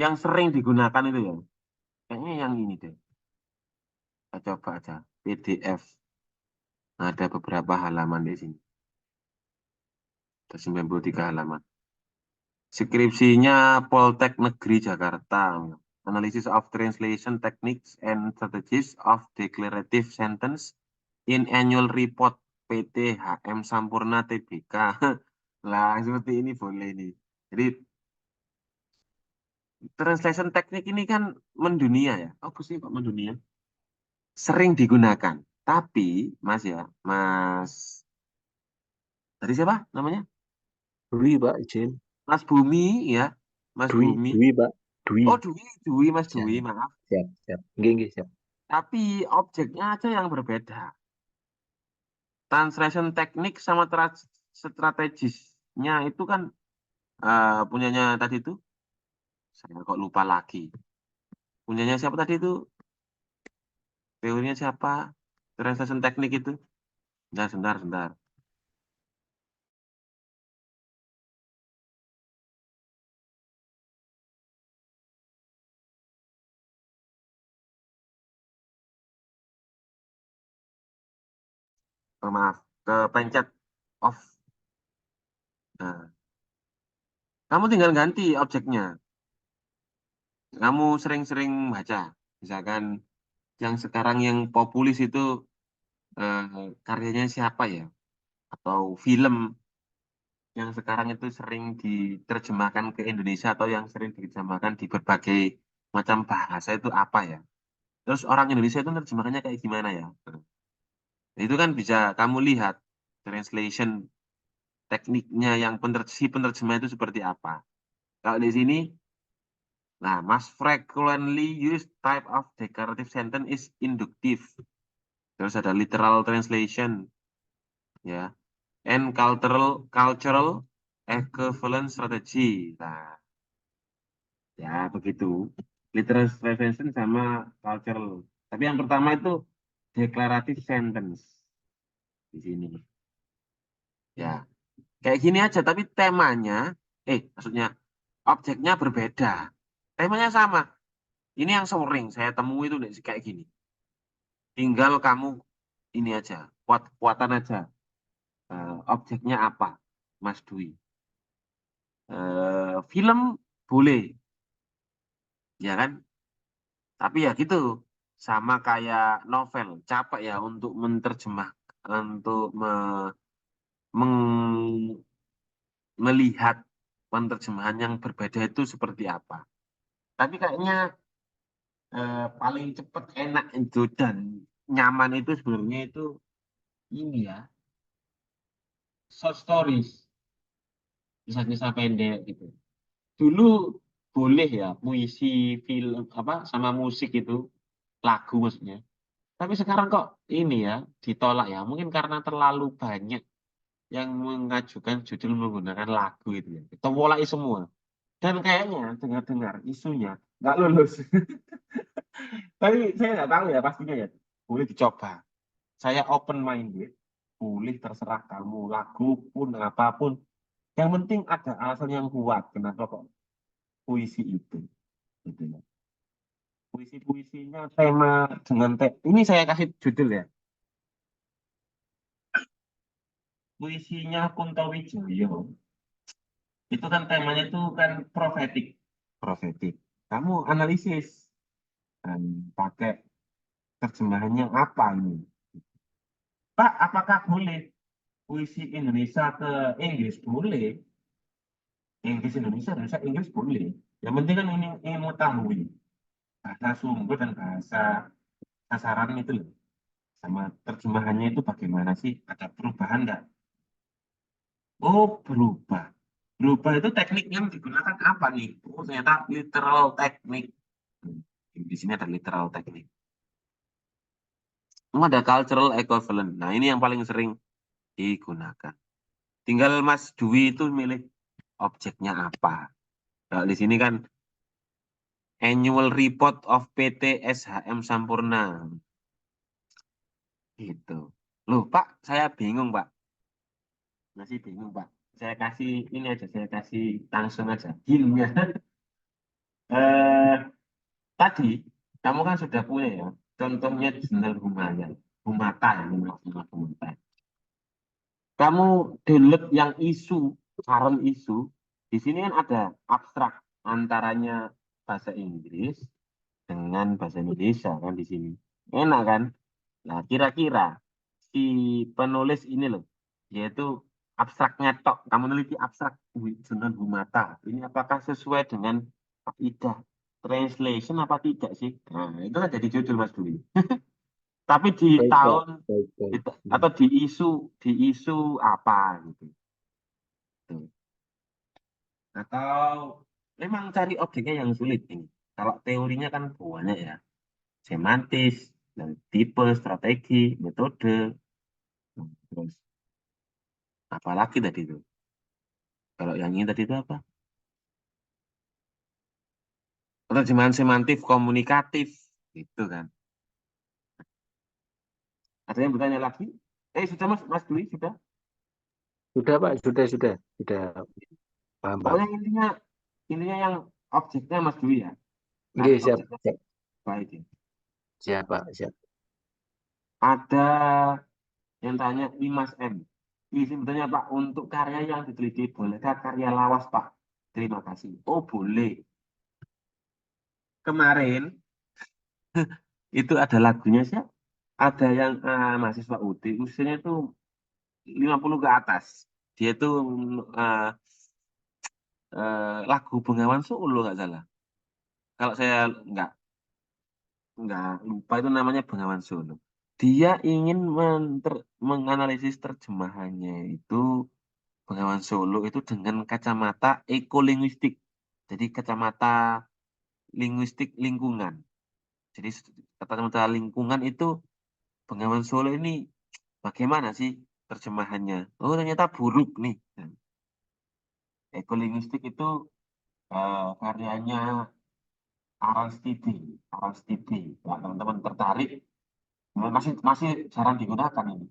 Yang sering digunakan itu ya. Kayaknya yang ini deh. Kita coba aja. PDF. Ada beberapa halaman di sini. Ada 93 halaman. Skripsinya Poltek Negeri Jakarta. Analysis of Translation Techniques and Strategies of Declarative Sentence in Annual Report PT HM Sampurna TBK. Lah, seperti ini boleh nih. Jadi, translation teknik ini kan mendunia ya. Oh, sih kok mendunia. Sering digunakan. Tapi, Mas ya, Mas, tadi siapa namanya? Dwi Pak izin. Mas Bumi ya. Mas Dwi, Bumi. Dwi Pak. Dwi. Oh, Dwi, Mas Dwi, Siap, maaf. siap, siap. Nggih, siap. Tapi objeknya aja yang berbeda. Translation teknik sama strategisnya itu kan punyanya tadi itu, saya kok lupa lagi. Punyanya siapa tadi itu? Teorinya siapa? Translation teknik itu? Sebentar. Oh, maaf, kepencet off. Nah, kamu tinggal ganti objeknya. Kamu sering-sering baca. Misalkan yang sekarang yang populis itu karyanya siapa ya? Atau film yang sekarang itu sering diterjemahkan ke Indonesia atau yang sering diterjemahkan di berbagai macam bahasa itu apa ya? Terus orang Indonesia itu terjemahannya kayak gimana ya? Nah, itu kan bisa kamu lihat translation tekniknya yang si penerjemah itu seperti apa. Kalau di sini, nah, most frequently used type of declarative sentence is inductive. Terus ada literal translation, ya, and cultural equivalent strategy. Nah, ya begitu. Literal translation sama cultural. Tapi yang pertama itu declarative sentence di sini. Ya, kayak gini aja. Tapi temanya, maksudnya objeknya berbeda. Temanya sama. Ini yang sering saya temui itu kayak gini. Tinggal kamu ini aja, kuat-kuatan aja. Objeknya apa, Mas Dwi? Film boleh, ya kan? Tapi ya gitu, sama kayak novel, capek ya untuk menerjemah, untuk meng- melihat penerjemahan yang berbeda itu seperti apa. Tapi kayaknya paling cepat, enak itu dan nyaman itu sebenarnya itu ini ya, short stories, kisah-kisah pendek gitu. Dulu boleh ya puisi, film apa sama musik itu, lagu maksudnya. Tapi sekarang kok ini ya ditolak ya. Mungkin karena terlalu banyak yang mengajukan judul menggunakan lagu itu ya. Terwolai semua. Dan kayaknya dengar-dengar isunya nggak lulus. Tapi saya nggak tahu ya pastinya ya. Boleh dicoba. Saya open minded. Boleh terserah kamu lagu pun apapun. Yang penting ada alasan yang kuat. Kenapa kok puisi itu? Gitu ya. Puisi-puisinya tema dengan ini saya kasih judul ya. Puisinya Kunto Wijoyo. Itu kan temanya itu kan profetik. Profetik. Kamu analisis dan pakai terjemahannya apa ini? Pak, apakah boleh puisi Indonesia ke Inggris? Boleh. Inggris Indonesia, Indonesia Inggris boleh. Yang penting kan ini mengetahui bahasa sumber dan bahasa sasaran itu loh. Sama terjemahannya itu bagaimana sih? Ada perubahan nggak? Oh, berubah. Berubah itu teknik yang digunakan apa nih? Oh, ternyata literal teknik. Hmm, di sini ada literal teknik. Ada cultural equivalent. Nah, ini yang paling sering digunakan. Tinggal Mas Dwi itu milih objeknya apa. Kalau di sini kan Annual Report of PT SHM Sampurna. Gitu. Loh, Pak, saya bingung, Pak. Masih bingung, Pak. Saya kasih ini aja, saya kasih langsung aja. Hint-nya. tadi kamu kan sudah punya ya, contohnya jurnal Humata ya, Humata. Kamu download yang isu, current isu, di sini kan ada abstrak antaranya bahasa Inggris dengan bahasa Indonesia kan di sini. Enak kan? Nah, kira-kira si penulis ini loh, yaitu abstraknya tok, kamu neliti abstrak jurnal Humata. Ini apakah sesuai dengan kaidah translation apa tidak sih? Nah, itu kan jadi judul Mas Dwi. Tapi di Baik, Pak. tahun Baik, baik. atau di isu apa gitu. Tuh. Atau memang cari objeknya yang sulit ini. Kalau teorinya kan banyak ya, semantis, dan tipe, strategi, metode, terus apalagi tadi itu. Kalau yang ini tadi itu apa? Terjemahan semantif komunikatif, gitu kan. Ada yang bertanya lagi? Sudah Mas Dwi, sudah? Sudah, Pak. Sudah paham, Pak. Pokoknya intinya yang objeknya Mas Dwi ya. Cari Nggih, siap, objeknya siap. baik ya. Siap, Pak. Siap. Ada yang tanya ini Mas M. Ini sebetulnya Pak, untuk karya yang diteliti, bolehkah karya lawas Pak? Terima kasih. Oh boleh. Kemarin itu ada lagunya sih. Ada yang mahasiswa UT, usianya itu 50 ke atas. Dia itu eh, lagu Bengawan Solo nggak salah. Kalau saya nggak lupa itu namanya Bengawan Solo. Dia ingin menganalisis terjemahannya itu Bengawan Solo itu dengan kacamata ekolinguistik. Jadi kacamata linguistik lingkungan. Jadi kacamata lingkungan itu Bengawan Solo ini bagaimana sih terjemahannya? Oh ternyata buruk nih. Nah, ekolinguistik itu karyanya Aristide. Aristide. Nah, teman-teman tertarik masih masih jarang digunakan ini.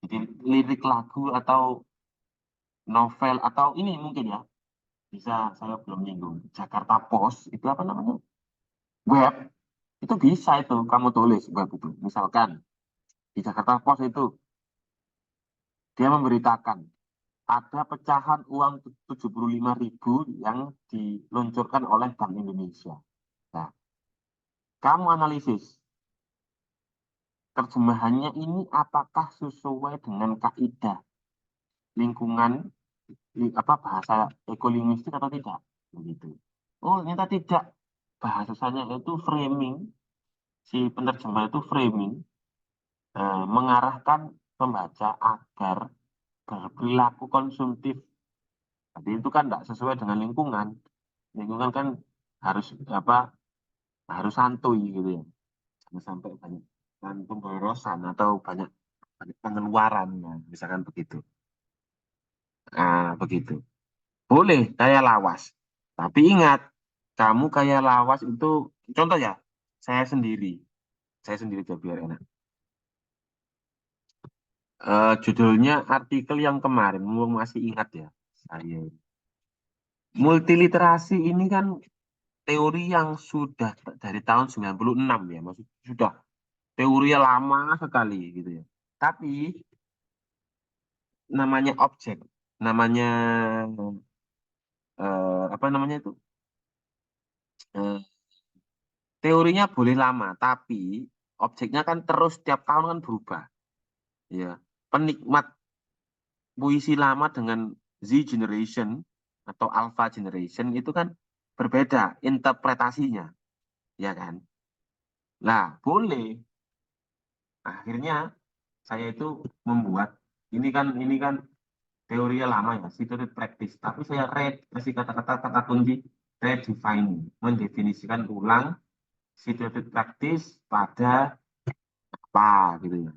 Jadi lirik lagu atau novel atau ini mungkin ya bisa saya belum nyinggung. Jakarta Post itu apa namanya? Web itu bisa itu kamu tulis web itu. Misalkan di Jakarta Post itu dia memberitakan ada pecahan uang 75.000 yang diluncurkan oleh Bank Indonesia. Nah, kamu analisis terjemahannya ini apakah sesuai dengan kaidah lingkungan apa bahasa ekolinguistik atau tidak begitu. Oh ternyata tidak, bahasanya itu framing, si penerjemah itu framing mengarahkan pembaca agar berperilaku konsumtif. Jadi itu kan tidak sesuai dengan lingkungan. Lingkungan kan harus apa, harus santuy gitu ya, jangan sampai banyak dan pemborosan atau banyak banyak pengeluaran ya, misalkan begitu. Nah begitu. Boleh kayak lawas. Tapi ingat, kamu kayak lawas itu, contoh ya, saya sendiri. Saya sendiri coba biar enak. Judulnya artikel yang kemarin, masih ingat ya. Saya. Multiliterasi ini kan teori yang sudah dari tahun 96 ya. Maksud, sudah teori lama sekali gitu ya. Tapi namanya objek, namanya apa namanya itu? Eh, teorinya boleh lama, tapi objeknya kan terus tiap tahun kan berubah. Ya, penikmat puisi lama dengan Z generation atau Alpha generation itu kan berbeda interpretasinya, ya kan? Nah, boleh. Akhirnya saya itu membuat ini kan teorinya lama ya, situated practice. Tapi saya kasih kata kunci redefining, mendefinisikan ulang situated practice pada apa gitu ya,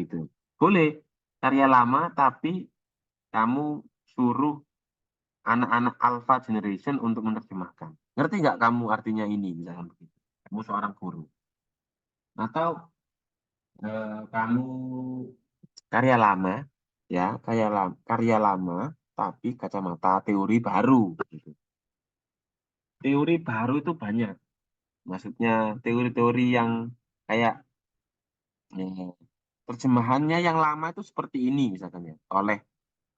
gitu. Boleh karya lama tapi kamu suruh anak-anak alpha generation untuk menerjemahkan. Ngerti nggak kamu artinya ini misalkan begitu? Kamu seorang guru atau kamu karya lama ya, karya lama tapi kacamata teori baru gitu. Teori baru itu banyak. Maksudnya teori-teori yang kayak terjemahannya yang lama itu seperti ini misalkan ya, oleh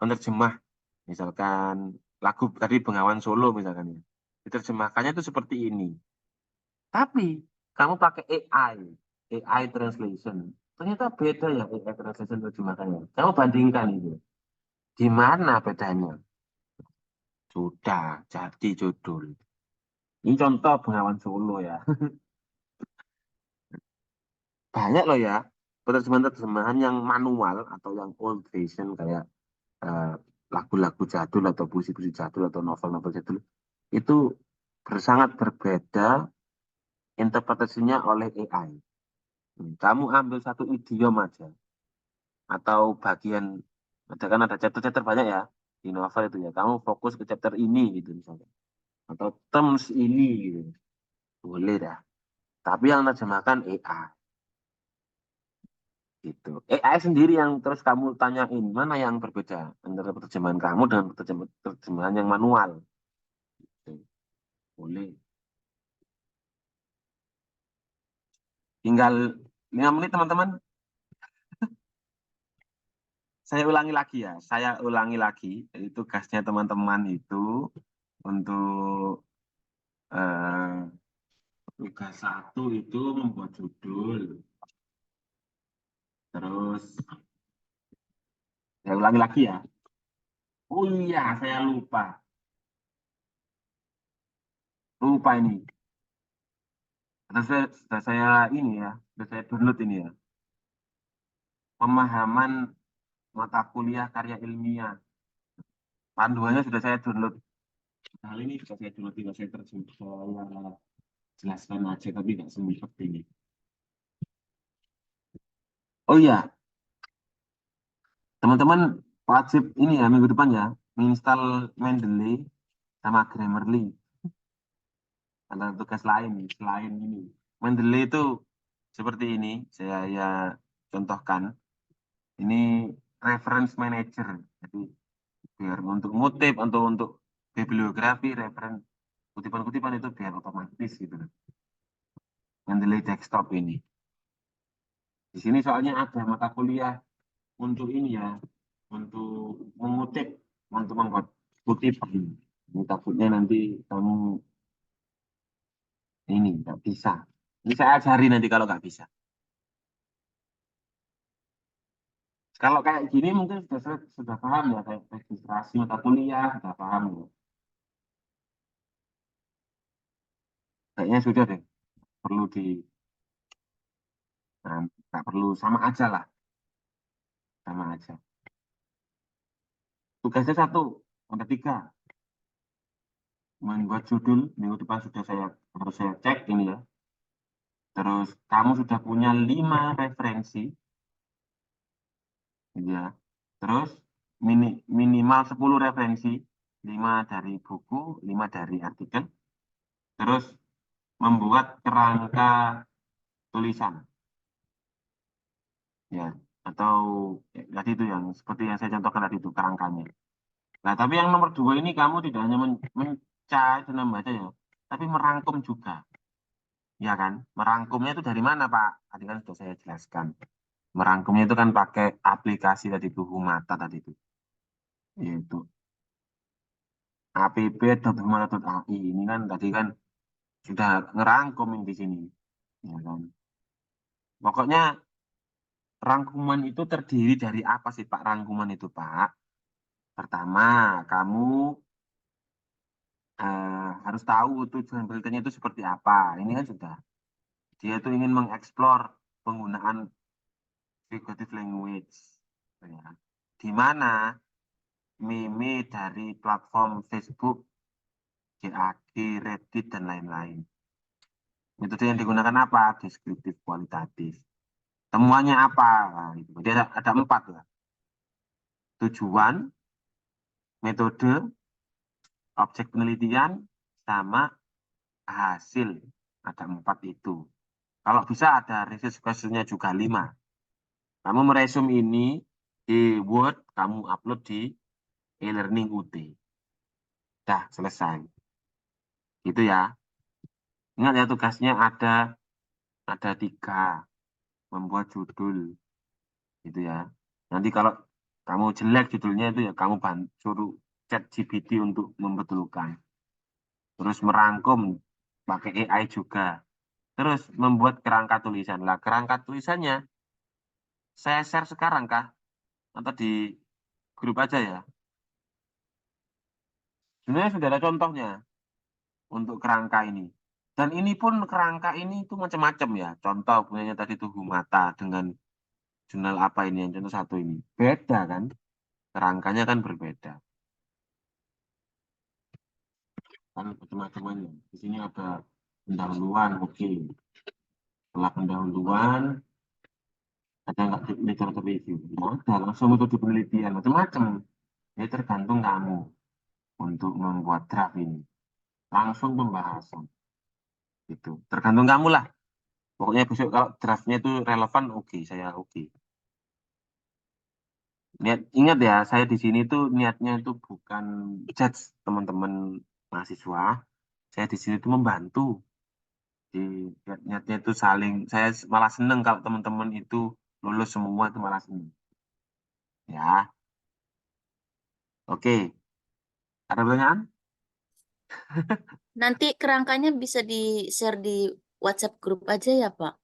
penerjemah misalkan lagu tadi Bengawan Solo misalkan ya. Diterjemahkannya itu seperti ini. Tapi kamu pakai AI translation. Ternyata beda ya AI translation terjemahannya. Kamu bandingkan itu. Gimana bedanya? Sudah jadi judul. Ini contoh Bengawan Solo ya. Banyak loh ya penerjemahan-penerjemahan yang manual atau yang old version kayak eh, lagu-lagu jadul atau puisi-puisi jadul atau novel-novel jadul itu sangat berbeda interpretasinya oleh AI. Kamu ambil satu idiom aja atau bagian ada kan ada chapter-chapter banyak ya di novel itu ya. Kamu fokus ke chapter ini gitu misalnya atau terms ini gitu. Boleh dah. Tapi yang terjemahkan AI gitu. AI sendiri yang terus kamu tanyain mana yang berbeda antara terjemahan kamu dengan terjemahan yang manual. Gitu. Boleh. Tinggal 5 menit teman-teman. Saya ulangi lagi ya. Saya ulangi lagi. Jadi tugasnya teman-teman itu untuk eh, tugas 1 itu membuat judul. Terus saya ulangi lagi ya. Oh iya, saya lupa. Lupa ini. Sudah saya ini ya. Sudah saya download ini ya. Pemahaman mata kuliah karya ilmiah. Panduannya sudah saya download. Hal ini sudah saya download, tidak saya terjemah. Saya jelaskan aja, tapi nggak sempat ini. Oh iya, teman-teman wajib ini ya minggu depan ya, menginstal Mendeley sama Grammarly. Ada tugas lain selain ini. Mendeley itu seperti ini, saya ya contohkan. Ini reference manager. Jadi biar untuk ngutip atau untuk bibliografi, reference kutipan-kutipan itu biar otomatis gitu. Mendeley desktop ini. Di sini soalnya ada mata kuliah untuk ini ya, untuk mengutip, untuk membuat kutipan. Ini takutnya nanti kamu ini nggak bisa. Ini saya ajari nanti kalau nggak bisa. Kalau kayak gini mungkin sudah paham ya, kayak registrasi mata kuliah, sudah paham ya. Kayaknya sudah deh, perlu di, nah, nggak perlu, sama aja lah, sama aja. Tugasnya satu, ada 3. Membuat judul, minggu depan harus saya cek ini ya. Terus kamu sudah punya 5 referensi, gitu ya. Terus minimal 10 referensi, 5 dari buku, 5 dari artikel. Terus membuat kerangka tulisan, ya. Atau tadi itu yang seperti yang saya contohkan tadi itu kerangkanya. Nah, tapi yang nomor 2 ini kamu tidak hanya mencari dan membaca ya, tapi merangkum juga, ya kan? Merangkumnya itu dari mana, Pak? Tadi kan sudah saya jelaskan. Merangkumnya itu kan pakai aplikasi tadi itu Humata tadi itu, yaitu app.humata.ai. Ini kan tadi kan sudah ngerangkum di sini, ya kan? Pokoknya rangkuman itu terdiri dari apa sih, Pak? Rangkuman itu, Pak. Pertama, kamu harus tahu tujuan penelitiannya itu seperti apa. Ini kan sudah. Dia itu ingin mengeksplor penggunaan figurative language. Ya. Di mana meme dari platform Facebook, GAG, Reddit, dan lain-lain. Metode yang digunakan apa? Deskriptif kualitatif. Temuannya apa? Nah, itu. Jadi ada 4 lah. Tujuan, metode, objek penelitian, sama hasil. Ada 4 itu. Kalau bisa ada research questionnya juga 5. Kamu meresum ini di Word, kamu upload di e-learning UT. Dah selesai. Gitu ya. Ingat ya tugasnya ada 3, membuat judul gitu ya. Nanti kalau kamu jelek judulnya itu ya kamu suruh chat GPT untuk membetulkan. Terus merangkum pakai AI juga. Terus membuat kerangka tulisan. Lah kerangka tulisannya saya share sekarang kah? Atau di grup aja ya? Sebenarnya sudah ada contohnya untuk kerangka ini. Dan ini pun kerangka ini itu macam-macam ya. Contoh punyanya tadi tuh Humata dengan jurnal apa ini yang contoh satu ini. Beda kan? Kerangkanya kan berbeda. Kan macam-macamnya. Di sini ada pendahuluan, oke. Setelah pendahuluan, ada nggak literatur review? Ada langsung untuk di penelitian, macam-macam. Ini tergantung kamu untuk membuat draft ini. Langsung pembahasan. Itu tergantung kamu lah. Pokoknya besok kalau draftnya itu relevan, oke, saya oke. Ingat ya, saya di sini tuh niatnya itu bukan judge teman-teman mahasiswa. Saya di sini tuh membantu. Di niatnya itu saling. Saya malah seneng kalau teman-teman itu lulus semua itu malah seneng. Ya, oke. Ada pertanyaan? Nanti kerangkanya bisa di-share di WhatsApp grup aja ya, Pak?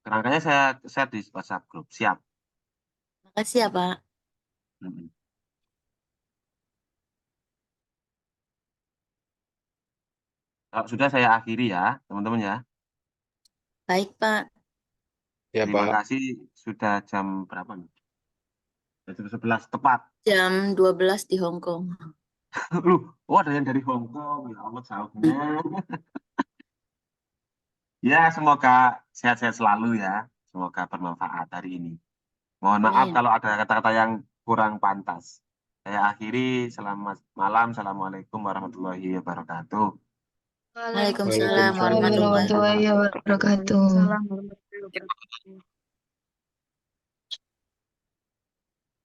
Kerangkanya saya share di WhatsApp grup. Siap. Makasih ya, Pak. Mm-mm. Kalau sudah saya akhiri ya, teman-teman ya. Baik, Pak. Ya, Terima Pak. kasih sudah jam berapa nih? Jam 11 tepat. Jam 12 di Hong Kong. Oh ada yang dari Hong Kong. Ya Allah, jauhnya. Ya, semoga sehat-sehat selalu ya. Semoga bermanfaat hari ini. Mohon maaf Amin. kalau ada kata-kata yang kurang pantas. Saya akhiri. Selamat malam. Assalamualaikum warahmatullahi wabarakatuh. Waalaikumsalam warahmatullahi Waalaikumsalam. wabarakatuh. Waalaikumsalam warahmatullahi wabarakatuh.